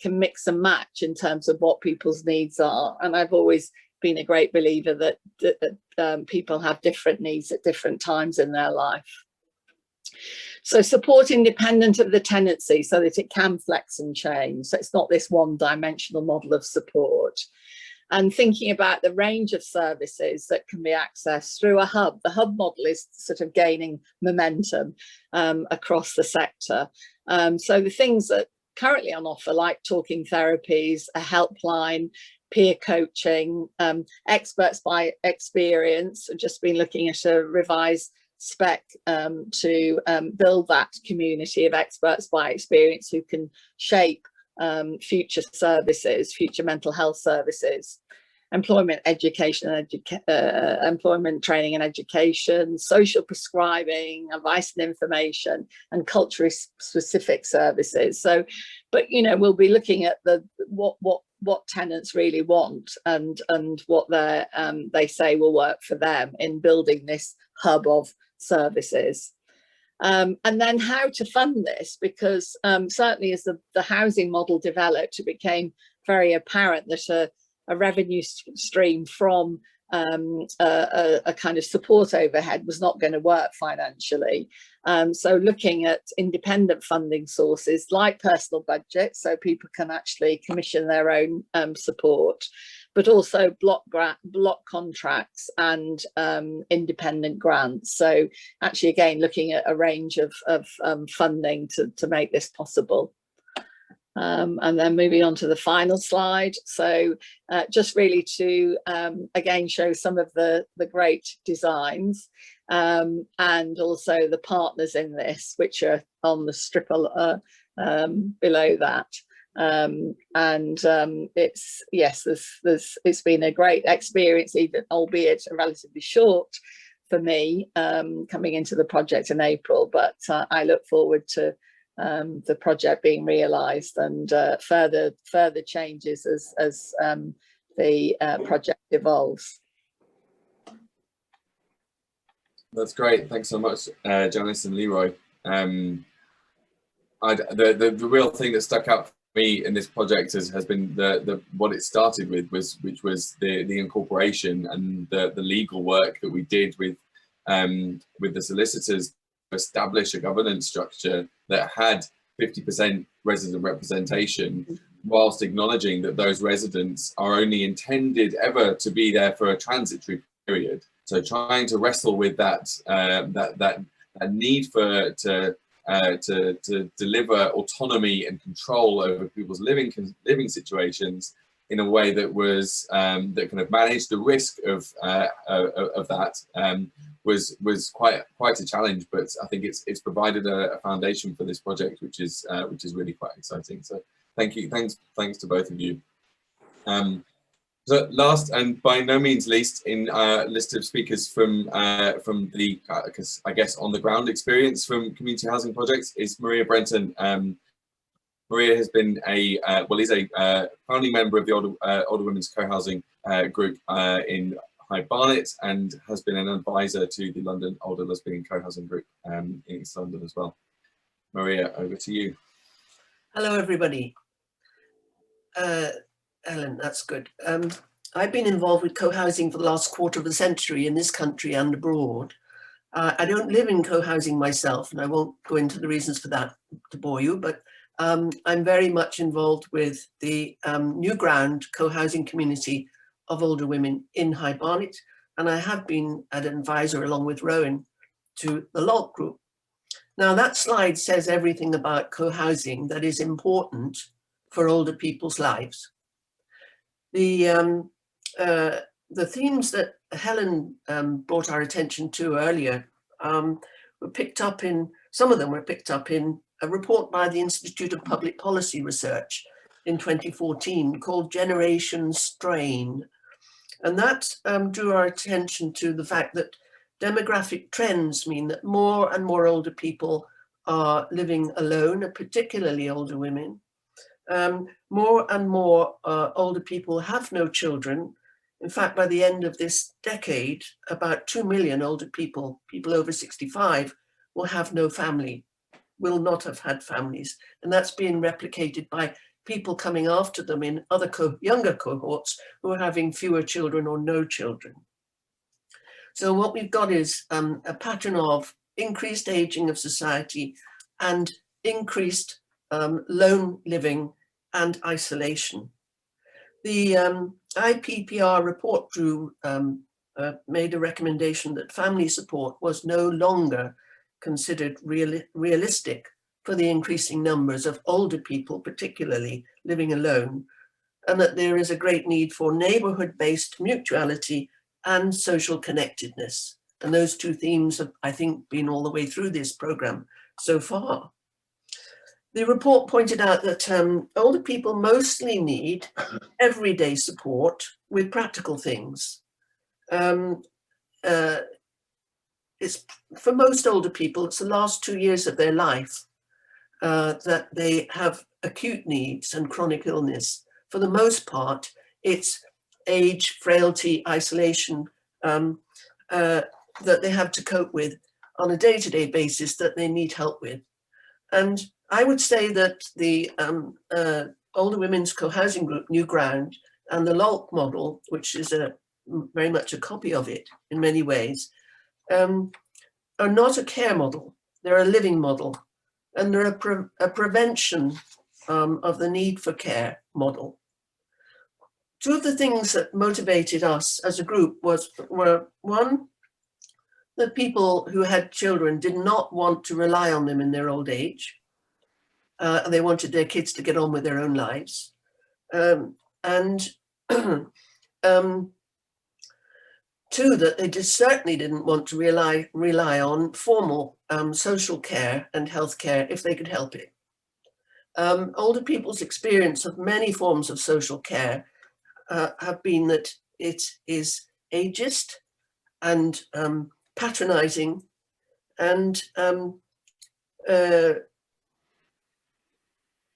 can mix and match in terms of what people's needs are. And I've always been a great believer that people have different needs at different times in their life. So support independent of the tenancy so that it can flex and change, so it's not this one-dimensional model of support. And thinking about the range of services that can be accessed through a hub. The hub model is sort of gaining momentum across the sector. So the things that currently on offer, like talking therapies, a helpline, peer coaching, experts by experience. I've just been looking at a revised spec to build that community of experts by experience who can shape future services, future mental health services, employment education, employment training and education, social prescribing, advice and information, and culturally specific services. So, but we'll be looking at what tenants really want and what they say will work for them in building this hub of services. And then how to fund this, because certainly as the housing model developed, it became very apparent that a revenue stream from a kind of support overhead was not going to work financially. So looking at independent funding sources like personal budgets, so people can actually commission their own support, but also block contracts and independent grants. So actually, again, looking at a range of funding to make this possible. And then moving on to the final slide. So just really to, again, show some of the great designs and also the partners in this, which are on the strip below that. It's been a great experience, even albeit a relatively short for me coming into the project in April, but I look forward to the project being realised and further changes as the project evolves. That's great. Thanks so much, Janice and Leroy. The real thing that stuck out for me in this project has been what it started with, which was the incorporation and the legal work that we did with the solicitors to establish a governance structure that had 50% resident representation, whilst acknowledging that those residents are only intended ever to be there for a transitory period. So trying to wrestle with that need to deliver autonomy and control over people's living situations in a way that was that kind of managed the risk of that was quite a challenge. But I think it's provided a foundation for this project, which is really quite exciting. So thank you, thanks to both of you. So last and by no means least in our list of speakers from the I guess on the ground experience from community housing projects is Maria Brenton. Maria has been is a founding member of the Older Women's Co-housing group in High Barnet, and has been an advisor to the London Older Lesbian Co-housing group in East London as well. Maria, over to you. Hello, everybody. Ellen, that's good. I've been involved with co-housing for the last quarter of a century in this country and abroad. I don't live in co-housing myself, and I won't go into the reasons for that to bore you, but I'm very much involved with the New Ground co-housing community of older women in High Barnet, and I have been an advisor along with Rowan to the LOLT group. Now that slide says everything about co-housing that is important for older people's lives. The themes that Helen brought our attention to earlier were picked up in, some of them were picked up in a report by the Institute of Public Policy Research in 2014 called Generation Strain. And that drew our attention to the fact that demographic trends mean that more and more older people are living alone, particularly older women. More and more older people have no children. In fact, by the end of this decade, about 2 million older people over 65, will have no family, will not have had families. And that's being replicated by people coming after them in other younger cohorts who are having fewer children or no children. So what we've got is a pattern of increased aging of society and increased lone living and isolation. The IPPR report made a recommendation that family support was no longer considered realistic for the increasing numbers of older people, particularly living alone, and that there is a great need for neighbourhood-based mutuality and social connectedness. And those two themes have, I think, been all the way through this programme so far. The report pointed out that older people mostly need everyday support with practical things. It's, for most older people, it's the last 2 years of their life that they have acute needs and chronic illness. For the most part, it's age, frailty, isolation that they have to cope with on a day-to-day basis that they need help with. And I would say that the Older Women's Co-housing Group, New Ground, and the LOLT model, which is very much a copy of it in many ways, are not a care model. They're a living model, and they're a prevention of the need for care model. Two of the things that motivated us as a group were one, that people who had children did not want to rely on them in their old age. They wanted their kids to get on with their own lives. And two, that they certainly didn't want to rely on formal social care and healthcare if they could help it. Older people's experience of many forms of social care have been that it is ageist and patronizing, and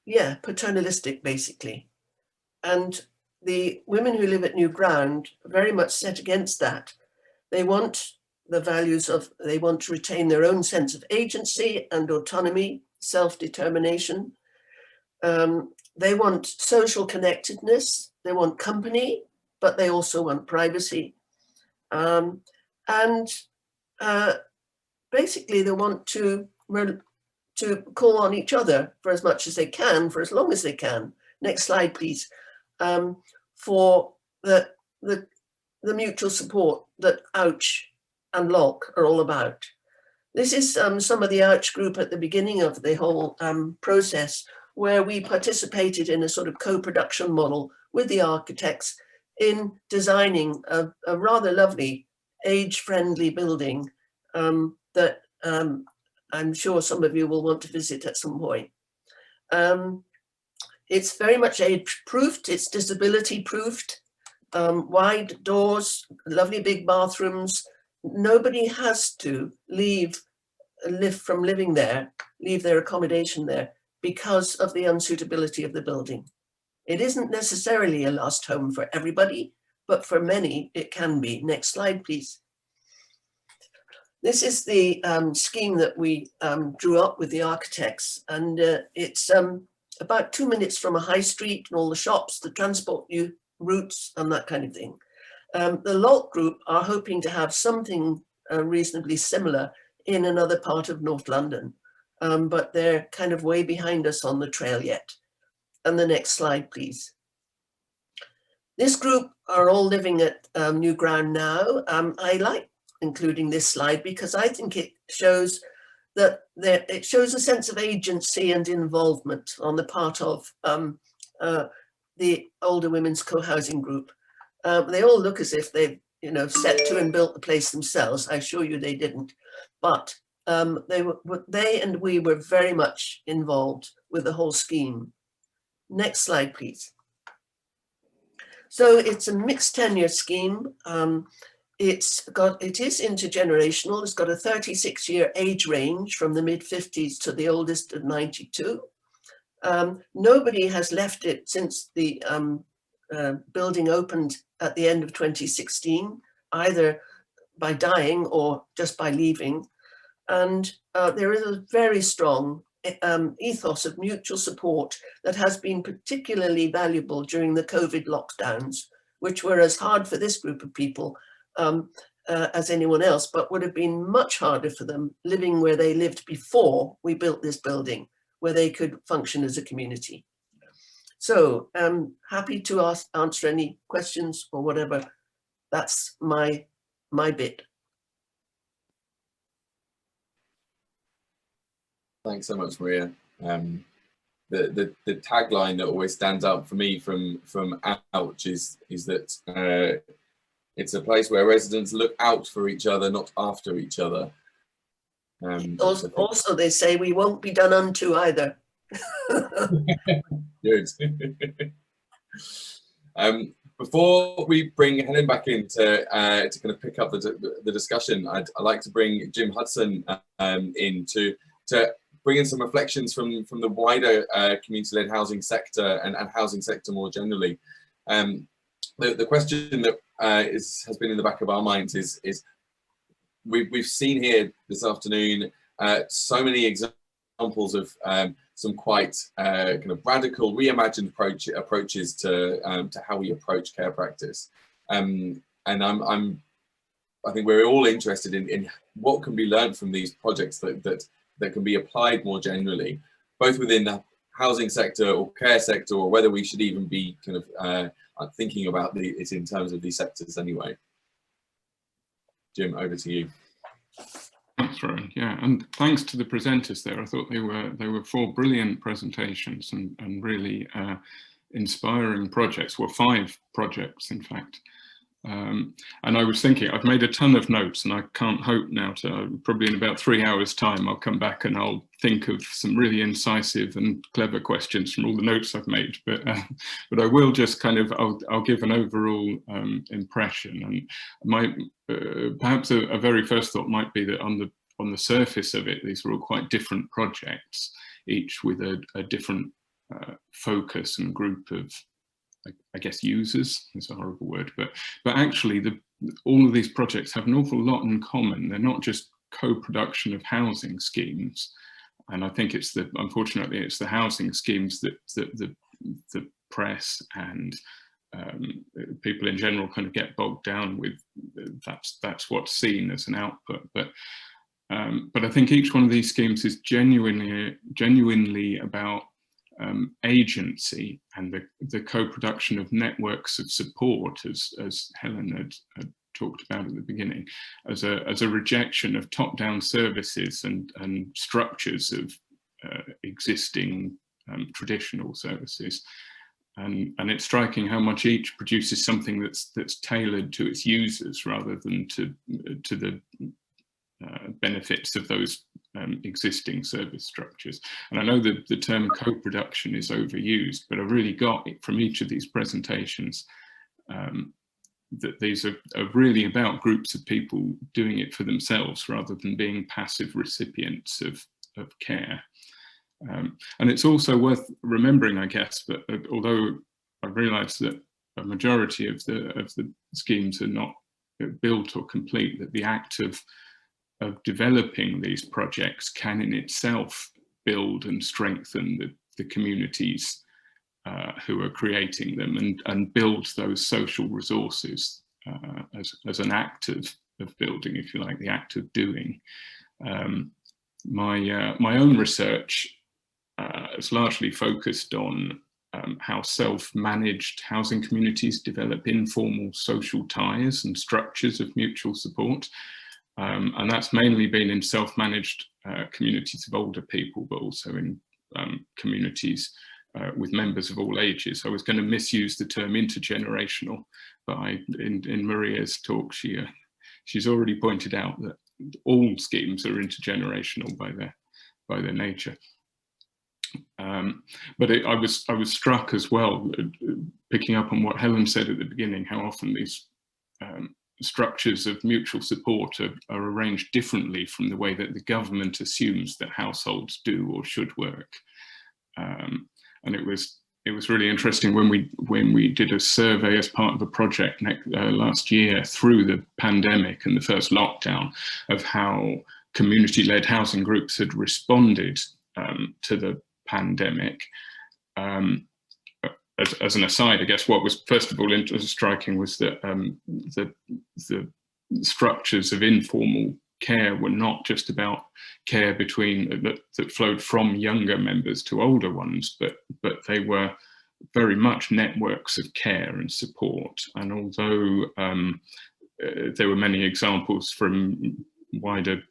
yeah, paternalistic basically. And the women who live at New Ground are very much set against that. They want the values of, they want to retain their own sense of agency and autonomy, self-determination. They want social connectedness, they want company, but they also want privacy. Basically they want to call on each other for as much as they can, for as long as they can. Next slide, please. For the mutual support that Ouch and Lock are all about. This is some of the Ouch group at the beginning of the whole process, where we participated in a sort of co-production model with the architects in designing a rather lovely age-friendly building that I'm sure some of you will want to visit at some point. It's very much age-proofed, it's disability-proofed, wide doors, lovely big bathrooms. Nobody has to leave their accommodation there because of the unsuitability of the building. It isn't necessarily a last home for everybody, but for many it can be. Next slide, please. This is the scheme that we drew up with the architects, and it's about 2 minutes from a high street and all the shops, the transport routes and that kind of thing. The Lock group are hoping to have something reasonably similar in another part of North London, but they're kind of way behind us on the trail yet. And the next slide, please. This group are all living at New Ground now. I like including this slide because I think it shows that it shows a sense of agency and involvement on the part of the older women's co-housing group. They all look as if they've, set to and built the place themselves. I assure you they didn't, but they and we were very much involved with the whole scheme. Next slide, please. So it's a mixed tenure scheme. It is intergenerational. It's got a 36-year age range from the mid-50s to the oldest of 92. Nobody has left it since the building opened at the end of 2016, either by dying or just by leaving. And there is a very strong ethos of mutual support that has been particularly valuable during the COVID lockdowns, which were as hard for this group of people as anyone else, but would have been much harder for them living where they lived before we built this building, where they could function as a community. So I'm happy to answer any questions or whatever. That's my bit. Thanks so much, Maria. The tagline that always stands out for me from Ouch is that it's a place where residents look out for each other, not after each other. Also, they say we won't be done unto either. Good. Before we bring Helen back in to kind of pick up the discussion, I'd like to bring Jim Hudson in to bring in some reflections from the wider community-led housing sector and housing sector more generally. The question that has been in the back of our minds is we've seen here this afternoon so many examples of some quite kind of radical, reimagined approaches to how we approach care practice, and I think we're all interested in what can be learned from these projects that can be applied more generally, both within the housing sector or care sector, or whether we should even be kind of thinking about it in terms of these sectors anyway. Jim, over to you. Thanks, Rowan. Yeah, and thanks to the presenters there. I thought they were 4 brilliant presentations and really inspiring projects. Well, 5 projects, in fact. And I was thinking, I've made a ton of notes, and I can't hope now to, probably in about 3 hours time, I'll come back and I'll think of some really incisive and clever questions from all the notes I've made. But I will just kind of, I'll give an overall impression. And my perhaps a very first thought might be that on the surface of it, these are all quite different projects, each with a different focus and group of, I guess, users is a horrible word, but actually all of these projects have an awful lot in common. They're not just co-production of housing schemes, and I think unfortunately it's the housing schemes that the press and people in general kind of get bogged down with. That's what's seen as an output, but I think each one of these schemes is genuinely about agency and the co-production of networks of support, as Helen had talked about at the beginning, as a rejection of top-down services and structures of existing traditional services. And it's striking how much each produces something that's tailored to its users rather than to the benefits of those existing service structures. And I know that the term co-production is overused, but I really got it from each of these presentations that these are really about groups of people doing it for themselves rather than being passive recipients of care. And it's also worth remembering, I guess, that although I realise that a majority of the schemes are not built or complete, that the act of developing these projects can in itself build and strengthen the communities who are creating them and build those social resources as an act of building, if you like, the act of doing. My own research is largely focused on how self-managed housing communities develop informal social ties and structures of mutual support. And that's mainly been in self-managed communities of older people, but also in communities with members of all ages. I was going to misuse the term intergenerational, but in Maria's talk, she's already pointed out that all schemes are intergenerational by their nature. But I was struck as well, picking up on what Helen said at the beginning, how often these structures of mutual support are arranged differently from the way that the government assumes that households do or should work. And it was really interesting when we did a survey as part of a project last year through the pandemic and the first lockdown of how community-led housing groups had responded to the pandemic. As an aside, I guess what was first of all striking was that the structures of informal care were not just about care that flowed from younger members to older ones, but they were very much networks of care and support. And although there were many examples from wider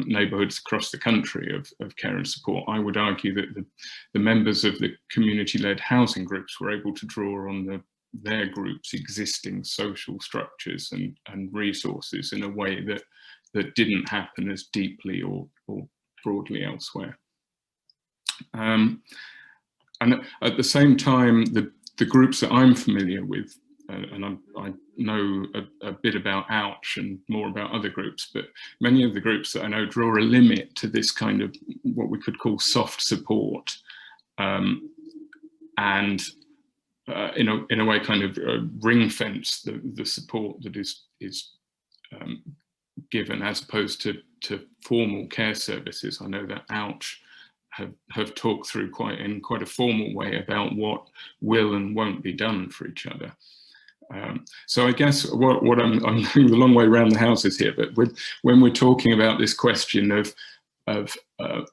neighbourhoods across the country of care and support, I would argue that the members of the community-led housing groups were able to draw on their group's existing social structures and resources in a way that didn't happen as deeply or broadly elsewhere. And at the same time, the groups that I'm familiar with, and I know a bit about Ouch and more about other groups, but many of the groups that I know draw a limit to this kind of what we could call soft support, and in a way kind of ring fence the support that is given as opposed to formal care services. I know that Ouch have talked through in quite a formal way about what will and won't be done for each other. So I guess what I'm going a long way around the houses here, but when we're talking about this question of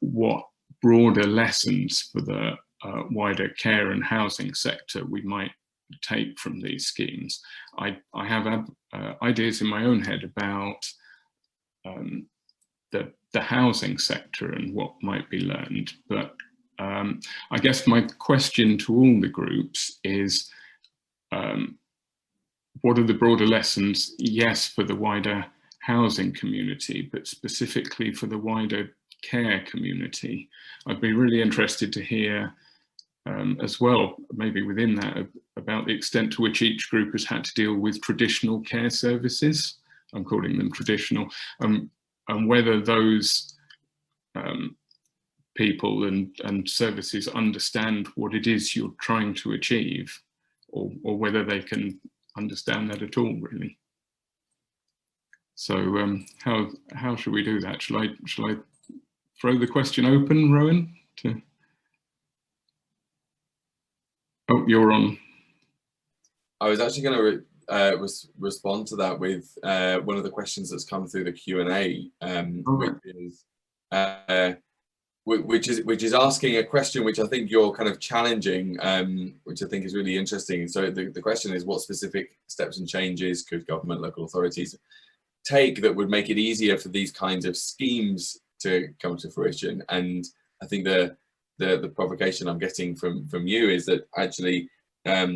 what broader lessons for the wider care and housing sector we might take from these schemes, I have ideas in my own head about the housing sector and what might be learned. But I guess my question to all the groups is, what are the broader lessons? Yes, for the wider housing community, but specifically for the wider care community. I'd be really interested to hear as well, maybe within that, about the extent to which each group has had to deal with traditional care services. I'm calling them traditional, and whether those people and services understand what it is you're trying to achieve, or whether they can understand that at all, really. So how should we do that? Shall I throw the question open, Rowan? Oh, you're on. I was actually going to respond to that with one of the questions that's come through the Q&A, which is asking a question which I think you're kind of challenging, which I think is really interesting. So the question is, what specific steps and changes could government, local authorities take that would make it easier for these kinds of schemes to come to fruition? And I think the provocation I'm getting from you is that actually,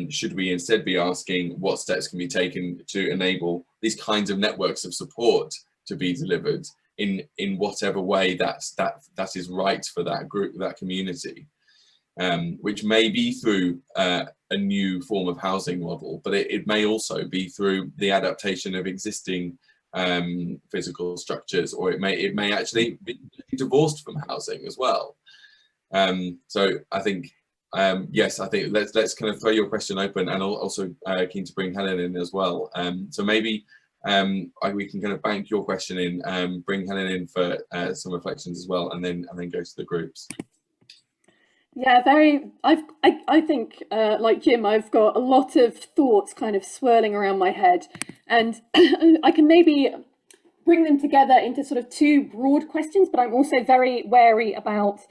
should we instead be asking what steps can be taken to enable these kinds of networks of support to be delivered in whatever way that is right for that group, that community, which may be through a new form of housing model, but it may also be through the adaptation of existing physical structures, or it may actually be divorced from housing as well. So I think, yes, I think let's kind of throw your question open, and also keen to bring Helen in as well. So maybe we can kind of bank your question in, bring Helen in for some reflections as well, and then go to the groups. Yeah, I think like Jim, I've got a lot of thoughts kind of swirling around my head, and I can maybe bring them together into sort of two broad questions, but I'm also very wary about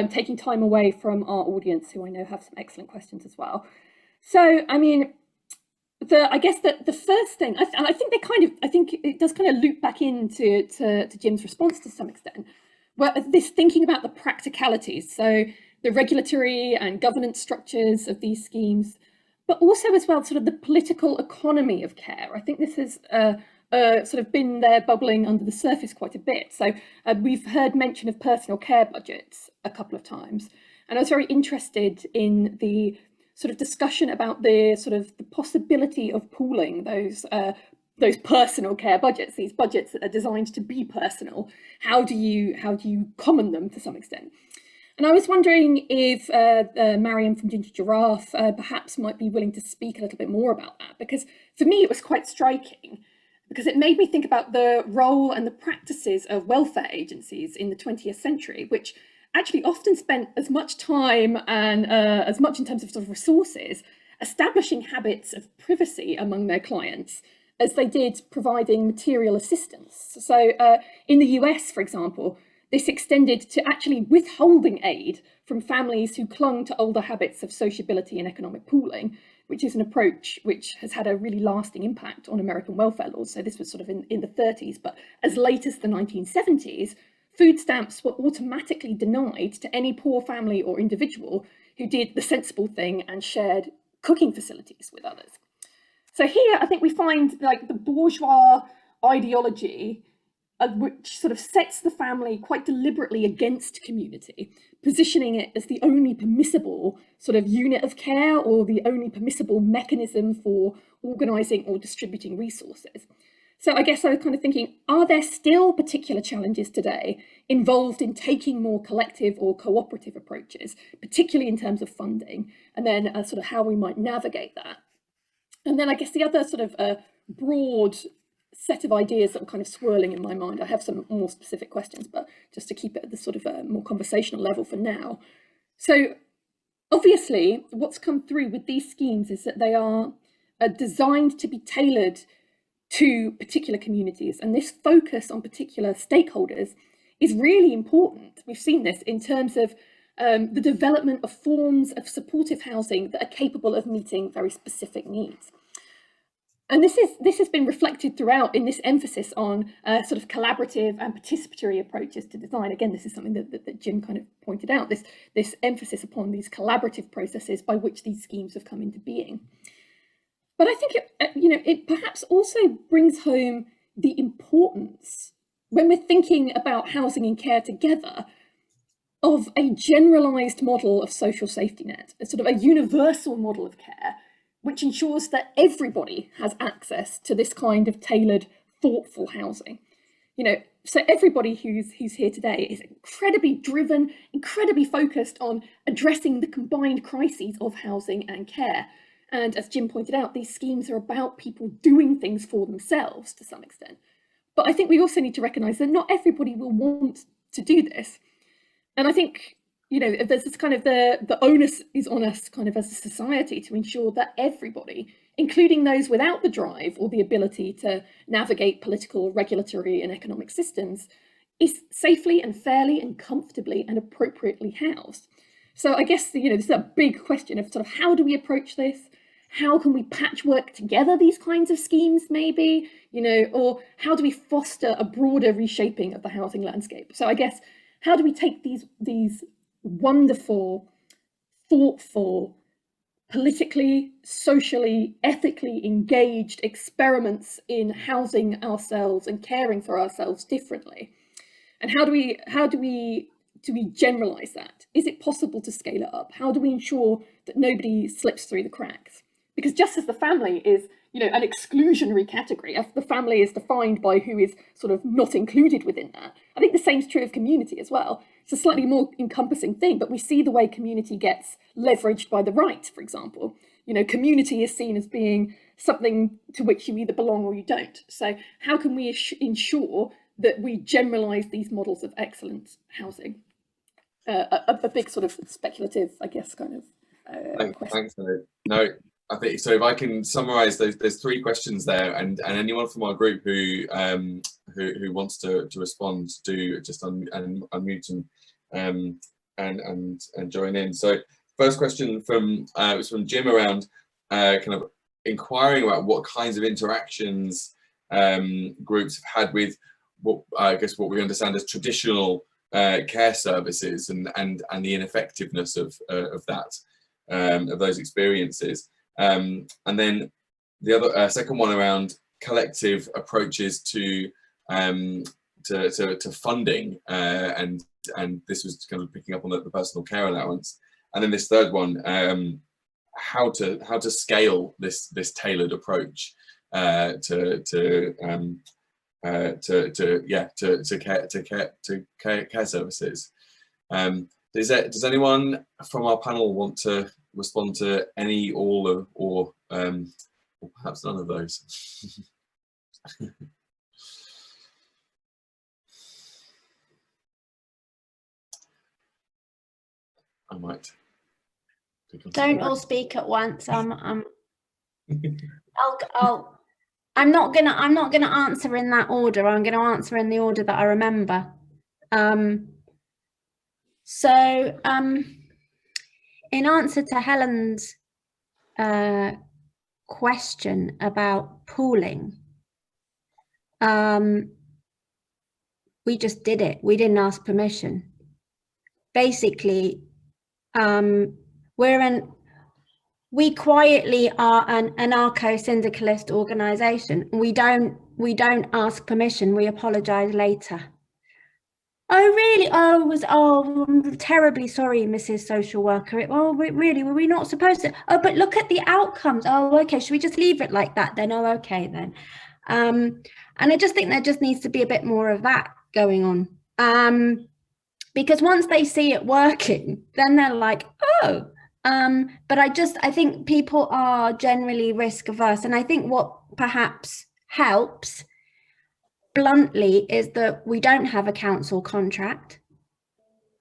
taking time away from our audience, who I know have some excellent questions as well. So, I mean, I guess that the first thing, and I think it does kind of loop back into Jim's response to some extent, where this thinking about the practicalities, so the regulatory and governance structures of these schemes, but also as well sort of the political economy of care. I think this has sort of been there bubbling under the surface quite a bit. So we've heard mention of personal care budgets a couple of times, and I was very interested in the sort of discussion about the sort of the possibility of pooling those personal care budgets, these budgets that are designed to be personal. How do you common them to some extent? And I was wondering if Mariam from Ginger Giraffe perhaps might be willing to speak a little bit more about that, because for me it was quite striking, because it made me think about the role and the practices of welfare agencies in the 20th century, which actually often spent as much time and as much in terms of sort of resources establishing habits of privacy among their clients as they did providing material assistance. So in the US, for example, this extended to actually withholding aid from families who clung to older habits of sociability and economic pooling, which is an approach which has had a really lasting impact on American welfare laws. So this was sort of in the 30s, but as late as the 1970s, food stamps were automatically denied to any poor family or individual who did the sensible thing and shared cooking facilities with others. So here, I think we find like the bourgeois ideology, which sort of sets the family quite deliberately against community, positioning it as the only permissible sort of unit of care or the only permissible mechanism for organising or distributing resources. So I guess I was kind of thinking, are there still particular challenges today involved in taking more collective or cooperative approaches, particularly in terms of funding, and then sort of how we might navigate that? And then I guess the other sort of broad set of ideas that were kind of swirling in my mind, I have some more specific questions, but just to keep it at the sort of more conversational level for now. So obviously what's come through with these schemes is that they are designed to be tailored to particular communities, and this focus on particular stakeholders is really important. We've seen this in terms of the development of forms of supportive housing that are capable of meeting very specific needs. And this has been reflected throughout in this emphasis on sort of collaborative and participatory approaches to design. Again, this is something that Jim kind of pointed out, this emphasis upon these collaborative processes by which these schemes have come into being. But I think it perhaps also brings home the importance, when we're thinking about housing and care together, of a generalized model of social safety net, a sort of a universal model of care, which ensures that everybody has access to this kind of tailored, thoughtful housing. So everybody who's here today is incredibly driven, incredibly focused on addressing the combined crises of housing and care. And as Jim pointed out, these schemes are about people doing things for themselves to some extent. But I think we also need to recognise that not everybody will want to do this. And I think, there's this kind of the onus is on us kind of as a society to ensure that everybody, including those without the drive or the ability to navigate political, regulatory and economic systems, is safely and fairly and comfortably and appropriately housed. So I guess, this is a big question of sort of how do we approach this? How can we patchwork together these kinds of schemes maybe, or how do we foster a broader reshaping of the housing landscape? So I guess, how do we take these wonderful, thoughtful, politically, socially, ethically engaged experiments in housing ourselves and caring for ourselves differently? And how do we generalize that? Is it possible to scale it up? How do we ensure that nobody slips through the cracks? Because just as the family is, an exclusionary category, as the family is defined by who is sort of not included within that, I think the same is true of community as well. It's a slightly more encompassing thing, but we see the way community gets leveraged by the right, for example. Community is seen as being something to which you either belong or you don't. So how can we ensure that we generalize these models of excellent housing? A big sort of speculative, I guess, kind of question. Thanks. No, I think so. If I can summarize there's three questions there, and anyone from our group who wants to respond, do just unmute and join in. So first question was from Jim around kind of inquiring about what kinds of interactions groups have had with what we understand as traditional care services and the ineffectiveness of that, of those experiences. And then the other second one around collective approaches to funding, and this was kind of picking up on the personal care allowance. And then this third one, how to scale this tailored approach to care services. Does anyone from our panel want to respond to any, all, or perhaps none of those? I might. Don't all speak at once. I'm not gonna answer in that order. I'm gonna answer in the order that I remember. In answer to Helen's question about pooling, we just did it. We didn't ask permission. Basically, we quietly are an anarcho-syndicalist organisation. We don't ask permission. We apologise later. Oh really? I'm terribly sorry, Mrs. Social Worker. Really? Were we not supposed to? Oh, but look at the outcomes. Oh, okay. Should we just leave it like that then? Oh, okay then. And I just think there just needs to be a bit more of that going on. Because once they see it working, then they're like, oh. But I think people are generally risk averse, and I think what perhaps helps bluntly is that we don't have a council contract.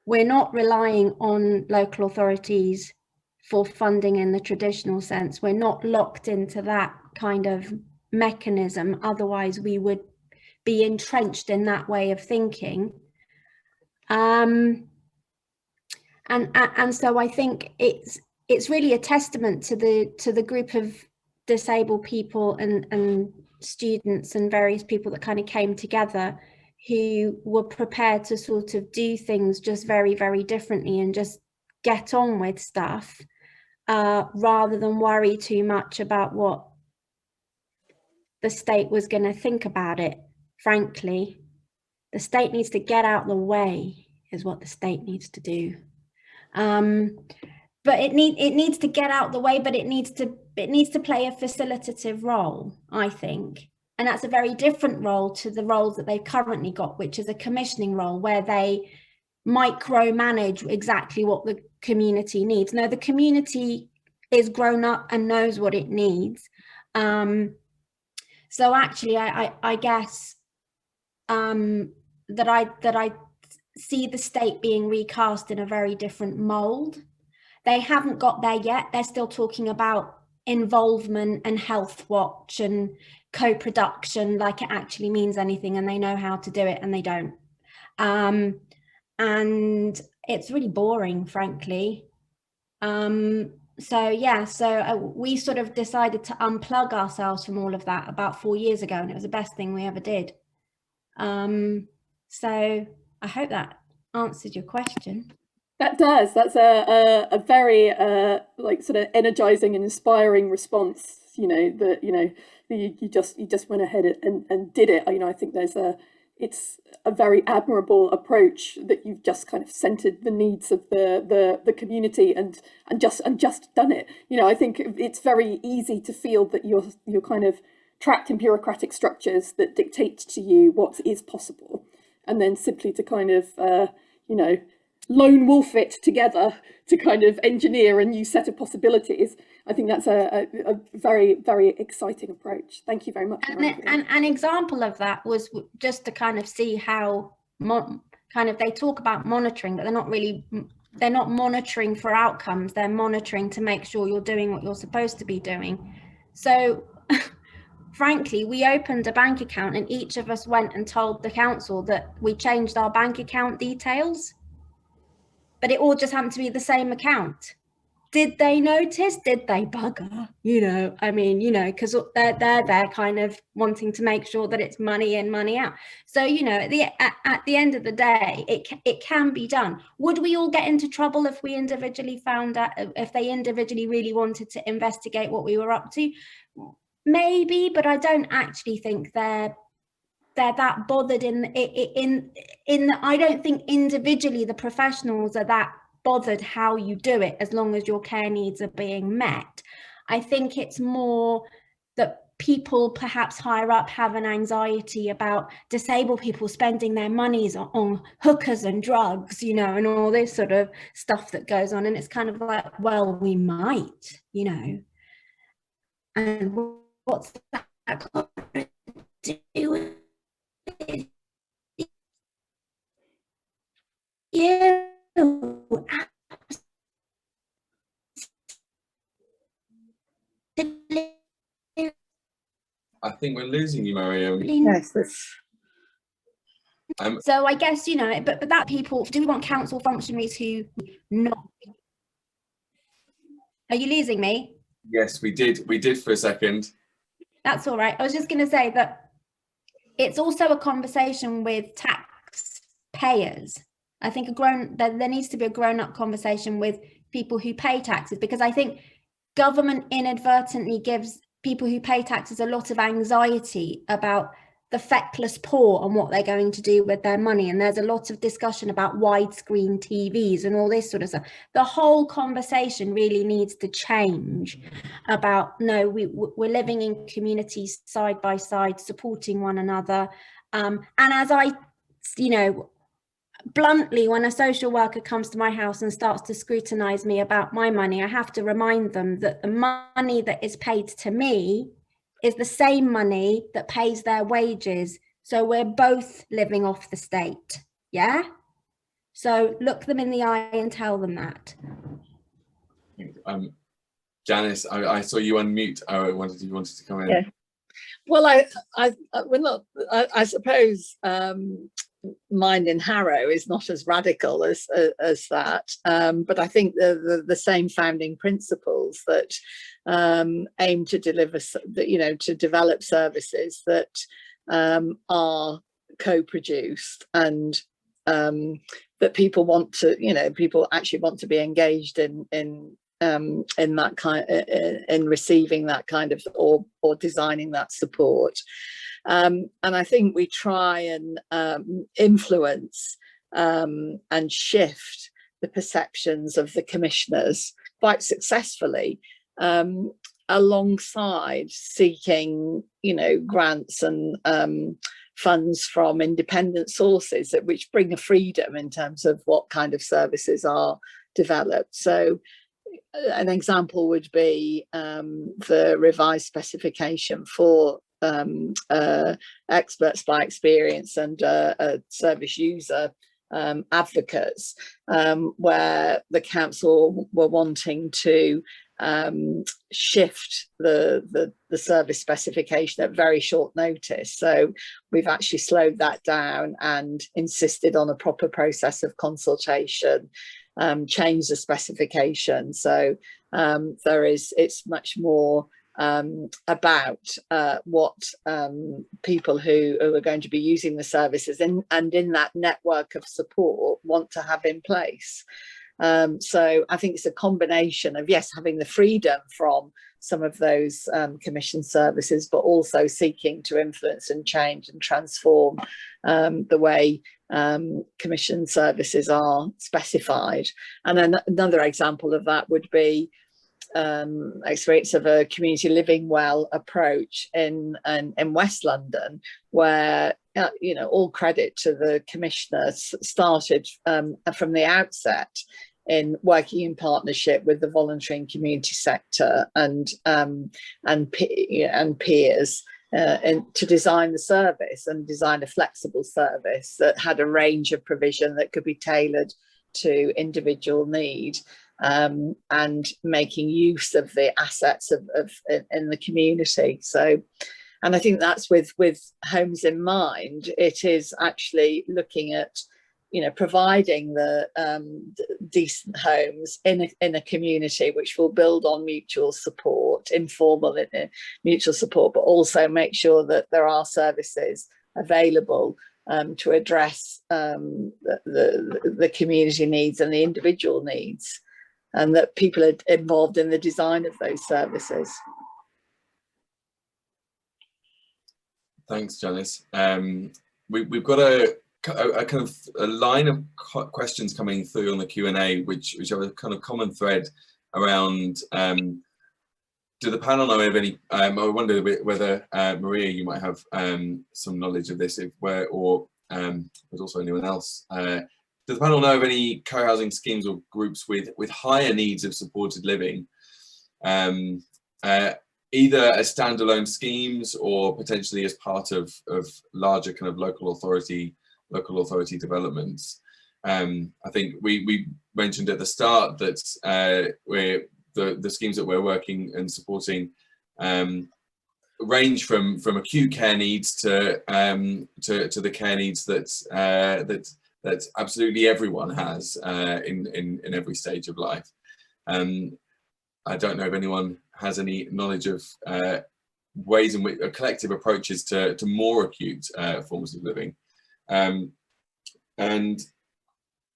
We're not relying on local authorities for funding in the traditional sense. We're not locked into that kind of mechanism. Otherwise, we would be entrenched in that way of thinking. And so I think it's really a testament to the group of disabled people and students and various people that kind of came together who were prepared to sort of do things just very, very differently and just get on with stuff rather than worry too much about what the state was going to think about it, frankly. The state needs to get out the way, is what the state needs to do. But it needs to get out the way, but it needs to play a facilitative role, I think. And that's a very different role to the roles that they've currently got, which is a commissioning role where they micromanage exactly what the community needs. No, the community is grown up and knows what it needs. So actually, I guess that I see the state being recast in a very different mold. They haven't got there yet. They're still talking about involvement and health watch and co-production like it actually means anything, and they know how to do it and they don't. And it's really boring, frankly. So yeah, we sort of decided to unplug ourselves from all of that about 4 years ago, and it was the best thing we ever did. So I hope that answered your question. That does. That's a very like sort of energizing and inspiring response. You know, that you just went ahead and did it. You know, I think it's a very admirable approach that you've just kind of centered the needs of the community and just done it. You know, I think it's very easy to feel that you're kind of trapped in bureaucratic structures that dictate to you what is possible, and then simply to kind of lone wolf it together to kind of engineer a new set of possibilities. I think that's a very, very exciting approach. Thank you very much. And an example of that was just to kind of see how they talk about monitoring, but they're not monitoring for outcomes. They're monitoring to make sure you're doing what you're supposed to be doing. So frankly, we opened a bank account and each of us went and told the council that we changed our bank account details, but it all just happened to be the same account. Did they notice? Did they bugger? Because they're kind of wanting to make sure that it's money in, money out. So, at the end of the day, it can be done. Would we all get into trouble if we individually found out, if they individually really wanted to investigate what we were up to? Maybe, but I don't actually think they're that bothered I don't think individually the professionals are that bothered how you do it, as long as your care needs are being met. I think it's more that people perhaps higher up have an anxiety about disabled people spending their monies on hookers and drugs, and all this sort of stuff that goes on. And it's kind of like, well, we might, and what's that got to do with you? I think we're losing you, Mariam. Yes. So I guess, but that people, do we want council functionaries who not? Are you losing me? Yes, we did for a second. That's all right. I was just going to say that it's also a conversation with taxpayers. I think there needs to be a grown-up conversation with people who pay taxes, because I think government inadvertently gives people who pay taxes a lot of anxiety about the feckless poor and what they're going to do with their money. And there's a lot of discussion about widescreen TVs and all this sort of stuff. The whole conversation really needs to change about, no, we're living in communities side by side, supporting one another. And as I, bluntly, when a social worker comes to my house and starts to scrutinize me about my money, I have to remind them that the money that is paid to me is the same money that pays their wages. So we're both living off the state. Yeah. So look them in the eye and tell them that. Janice, I saw you unmute. You wanted to come in. Yeah. Well, I suppose mine in Harrow is not as radical as that, but I think the same founding principles that aim to deliver, to develop services that are co-produced and that people want to, people actually want to be engaged in in that kind in receiving that kind of or designing that support. And I think we try and influence and shift the perceptions of the commissioners quite successfully, alongside seeking, you know, grants and funds from independent sources, which bring a freedom in terms of what kind of services are developed. So an example would be the revised specification for experts by experience and service user advocates, where the council were wanting to shift the service specification at very short notice. So we've actually slowed that down and insisted on a proper process of consultation, changed the specification. So it's much more about what people who are going to be using the services and in that network of support want to have in place. So I think it's a combination of, yes, having the freedom from some of those commission services, but also seeking to influence and change and transform the way commission services are specified. And another example of that would be experience of a community living well approach in West London, where you know, all credit to the commissioners, started from the outset in working in partnership with the voluntary and community sector and peers to design the service and design a flexible service that had a range of provision that could be tailored to individual need, and making use of the assets in the community. So, and I think that's with homes in mind. It is actually looking at, you know, providing the decent homes in a community which will build on mutual support, informal mutual support, but also make sure that there are services available to address the community needs and the individual needs, and that people are involved in the design of those services. Thanks, Janice. We've got a kind of a line of questions coming through on the Q&A, which have a kind of common thread around, do the panel know of any, I wonder whether Maria, you might have some knowledge of this, or there's also anyone else. Does the panel know of any co-housing schemes or groups with higher needs of supported living, either as standalone schemes or potentially as part of larger kind of local authority developments? I think we mentioned at the start that the schemes that we're working and supporting range from acute care needs to the care needs that absolutely everyone has in every stage of life. I don't know if anyone has any knowledge of ways in which collective approaches to more acute forms of living. And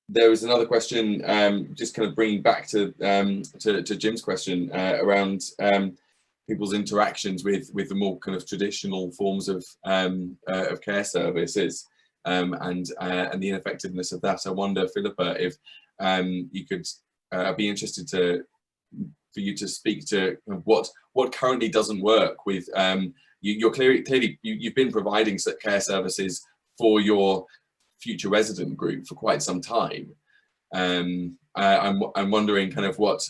there was another question, just kind of bringing back to Jim's question around people's interactions with the more kind of traditional forms of care services, and the ineffectiveness of that. I wonder, Philippa, if you could be interested for you to speak to what currently doesn't work with you're clearly you've been providing care services for your future resident group for quite some time. I'm wondering kind of what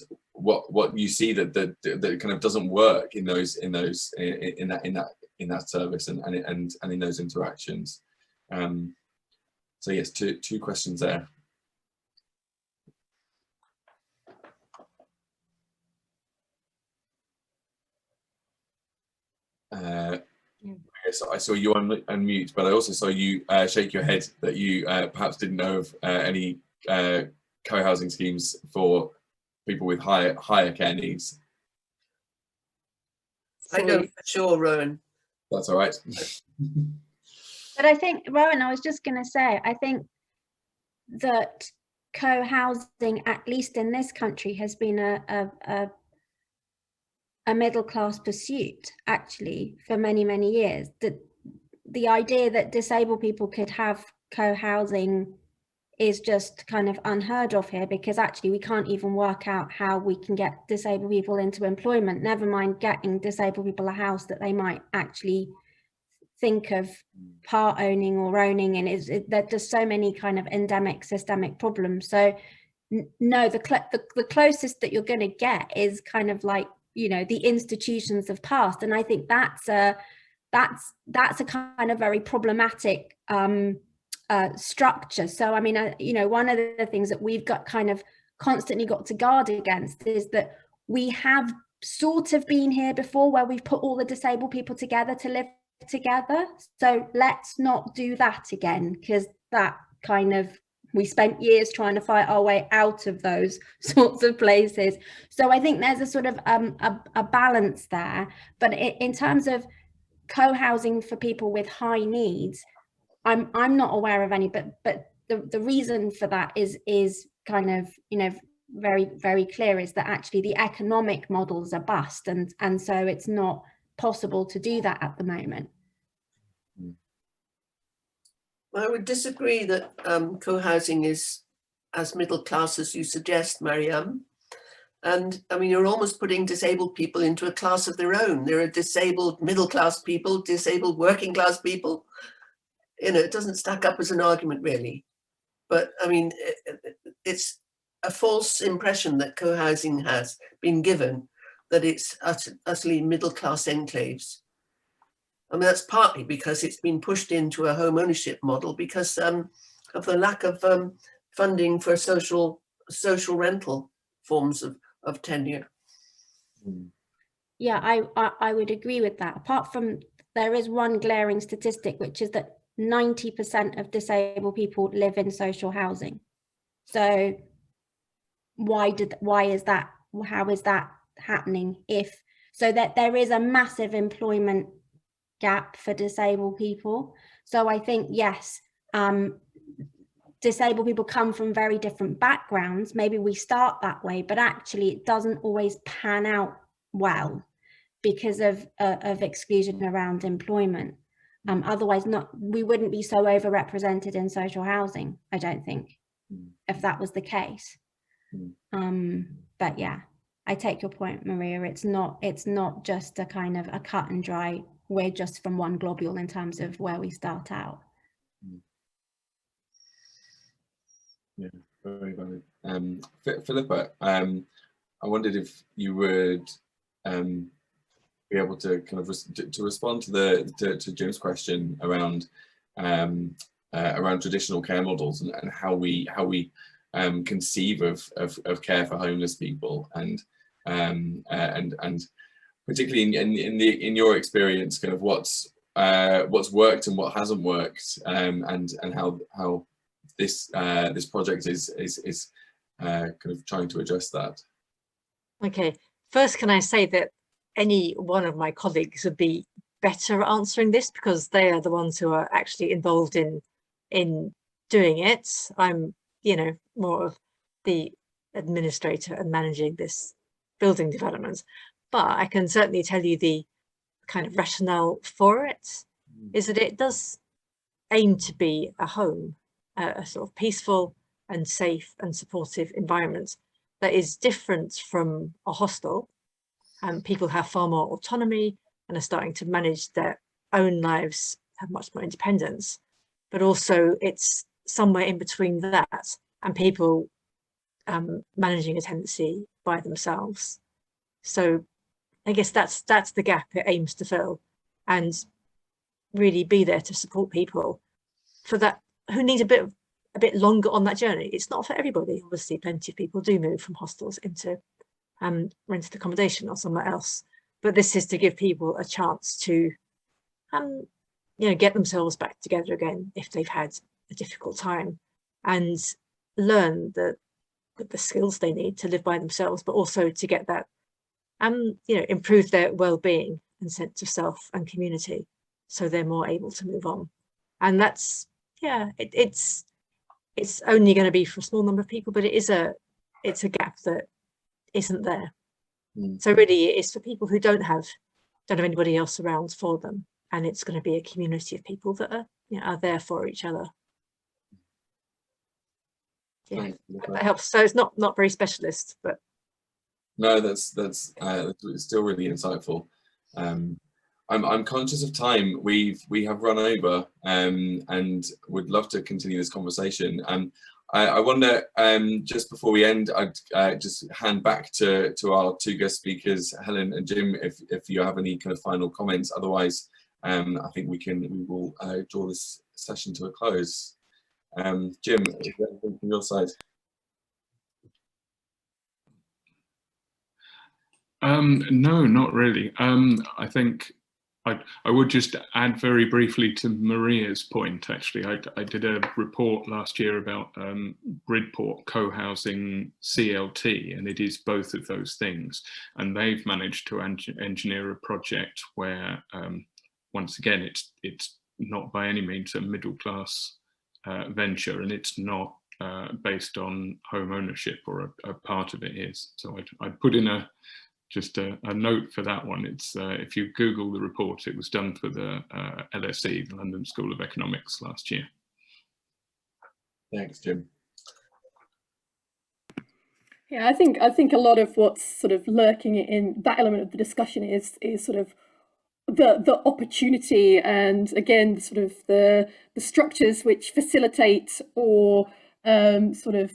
you see that kind of doesn't work in that service and in those interactions. So yes, two questions there. Yes, I saw you unmute, but I also saw you shake your head that you perhaps didn't know of any co-housing schemes for people with higher care needs. I know for sure, Rowan. That's all right. But I think, Rowan, I was just going to say, I think that co-housing, at least in this country, has been a middle class pursuit, actually, for many, many years. The idea that disabled people could have co-housing is just kind of unheard of here, because actually we can't even work out how we can get disabled people into employment, never mind getting disabled people a house that they might actually think of part owning or owning. And there's just so many kind of endemic systemic problems. So no, the closest that you're going to get is kind of like, you know, the institutions of past. And I think that's a kind of very problematic structure. So I mean, you know, one of the things that we've got kind of constantly got to guard against is that we have sort of been here before, where we've put all the disabled people together to live together. So let's not do that again, because that kind of, we spent years trying to fight our way out of those sorts of places. So I think there's a sort of a balance there. But in terms of co-housing for people with high needs, I'm not aware of any, but the reason for that is kind of, you know, very, very clear, is that actually the economic models are bust, and so it's not possible to do that at the moment. I would disagree that co-housing is as middle class as you suggest, Mariam. And I mean, you're almost putting disabled people into a class of their own. There are disabled middle class people, disabled working class people. You know, it doesn't stack up as an argument, really. But I mean, it's a false impression that co-housing has been given, that it's utterly middle class enclaves. I mean, that's partly because it's been pushed into a home ownership model because of the lack of funding for social rental forms of tenure. Yeah, I would agree with that. Apart from, there is one glaring statistic, which is that 90% of disabled people live in social housing. So why is that? How is that happening? If so, that there is a massive employment gap for disabled people. So I think, yes, disabled people come from very different backgrounds. Maybe we start that way, but actually it doesn't always pan out well because of exclusion around employment. Otherwise, we wouldn't be so overrepresented in social housing, I don't think, if that was the case. But yeah, I take your point, Maria. It's not just a kind of a cut and dry, we're just from one globule in terms of where we start out. Yeah, very valid. Philippa, I wondered if you would be able to kind of to respond to Jim's question around around traditional care models and how we conceive of care for homeless people, and particularly in your experience, kind of what's worked and what hasn't worked, and how this project is kind of trying to address that. Okay, first, can I say that any one of my colleagues would be better at answering this because they are the ones who are actually involved in doing it. I'm, you know, more of the administrator and managing this building development, but I can certainly tell you the kind of rationale for it is that it does aim to be a home, a sort of peaceful and safe and supportive environment that is different from a hostel. People have far more autonomy and are starting to manage their own lives, have much more independence, but also it's somewhere in between that and people managing a tenancy by themselves. So I guess that's the gap it aims to fill, and really be there to support people for that who need a bit longer on that journey. It's not for everybody. Obviously, plenty of people do move from hostels into rented accommodation or somewhere else, but this is to give people a chance to you know, get themselves back together again if they've had a difficult time, and learn the skills they need to live by themselves, but also to get that you know, improve their well-being and sense of self and community, so they're more able to move on. And that's, yeah, it's it's only going to be for a small number of people, but it's a gap that isn't there. So really it's for people who don't have anybody else around for them, and it's going to be a community of people that are, you know, are there for each other. Yeah, that helps. So it's not very specialist, but no, that's still really insightful. I'm conscious of time. We have run over, and would love to continue this conversation. I wonder, just before we end, I'd just hand back to our two guest speakers, Helen and Jim, if you have any kind of final comments. Otherwise, I think we will draw this session to a close. Jim, is there anything from your side? No, not really. I think I would just add very briefly to Maria's point. Actually, I did a report last year about Bridport cohousing CLT, and it is both of those things. And they've managed to engineer a project where, once again, it's not by any means a middle class venture, and it's not based on home ownership, or a part of it is. So I'd put in just a note for that one. It's if you Google the report, it was done for the LSE, the London School of Economics, last year. Thanks, Jim. Yeah, I think a lot of what's sort of lurking in that element of the discussion is sort of the opportunity, and again sort of the structures which facilitate or sort of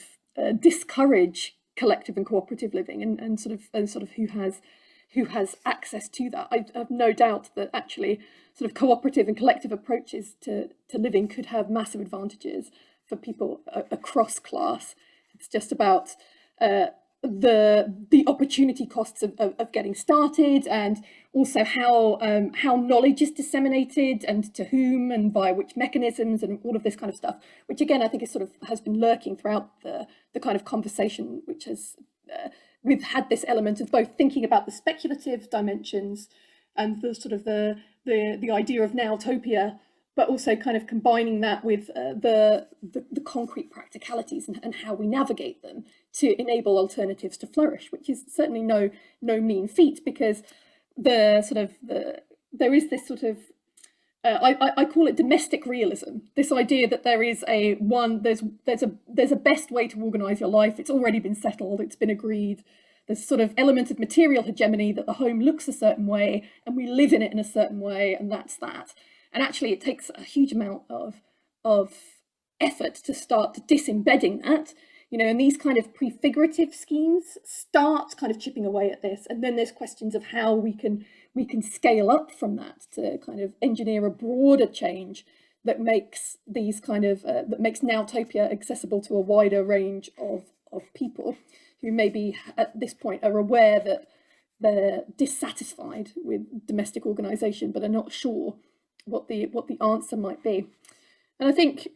discourage collective and cooperative living, and sort of who has access to that. I have no doubt that actually sort of cooperative and collective approaches to living could have massive advantages for people across class. It's just about the opportunity costs of getting started, and also how knowledge is disseminated, and to whom, and via which mechanisms, and all of this kind of stuff, which again I think is has been lurking throughout the kind of conversation, which has we've had this element of both thinking about the speculative dimensions and the sort of the idea of Nowtopia, but also kind of combining that with the concrete practicalities and how we navigate them to enable alternatives to flourish, which is certainly no mean feat, because there is this sort of I call it domestic realism. This idea that there is there's a best way to organise your life. It's already been settled. It's been agreed. There's sort of element of material hegemony that the home looks a certain way and we live in it in a certain way, and that's that. And actually, it takes a huge amount of effort to start disembedding that, you know, and these kind of prefigurative schemes start kind of chipping away at this. And then there's questions of how we can scale up from that to kind of engineer a broader change that makes these kind of that makes Nowtopia accessible to a wider range of people who maybe at this point are aware that they're dissatisfied with domestic organisation, but are not sure what the answer might be. And I think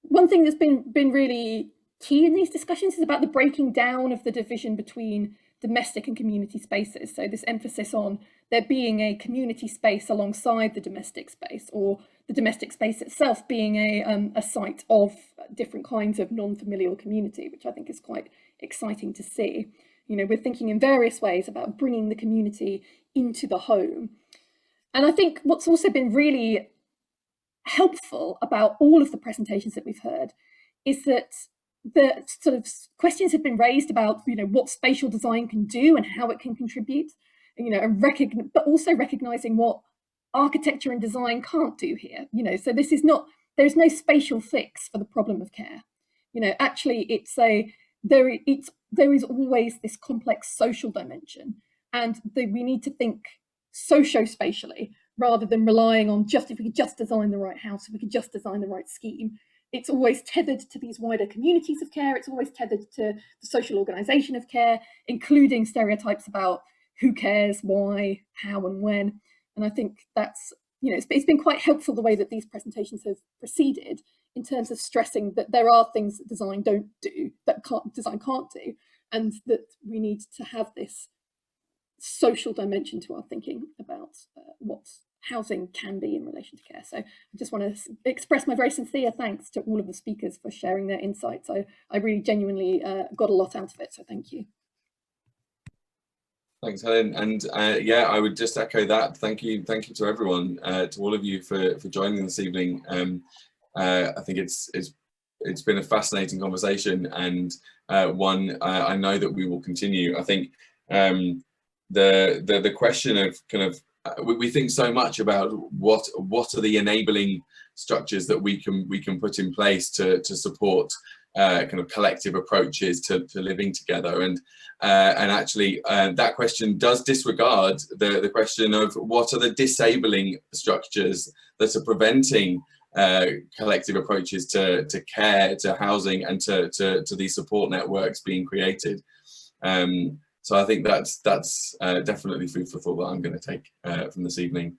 one thing that's been really key in these discussions is about the breaking down of the division between domestic and community spaces. So this emphasis on there being a community space alongside the domestic space, or the domestic space itself being a site of different kinds of non-familial community, which I think is quite exciting to see. You know, we're thinking in various ways about bringing the community into the home. And I think what's also been really helpful about all of the presentations that we've heard is that the sort of questions have been raised about, you know, what spatial design can do and how it can contribute, you know, and but also recognizing what architecture and design can't do here. You know, so this is not, there's no spatial fix for the problem of care. You know, actually there is always this complex social dimension, and we need to think socio-spatially rather than relying on just if we could just design the right house, if we could just design the right scheme. It's always tethered to these wider communities of care. It's always tethered to the social organisation of care, including stereotypes about who cares, why, how and when. And I think that's, you know, it's been quite helpful the way that these presentations have proceeded in terms of stressing that there are things that design don't do, that design can't do, and that we need to have this social dimension to our thinking about housing can be in relation to care. So I just want to express my very sincere thanks to all of the speakers for sharing their insights. I really genuinely got a lot out of it, so thank you. Thanks, Helen. And yeah, I would just echo that. Thank you to everyone, to all of you for joining this evening. I think it's been a fascinating conversation, and one I know that we will continue. I think the question of kind of we think so much about what are the enabling structures that we can put in place to support kind of collective approaches to living together, and actually that question does disregard the question of what are the disabling structures that are preventing collective approaches to care, to housing, and to these support networks being created. So I think that's definitely food for thought that I'm going to take from this evening.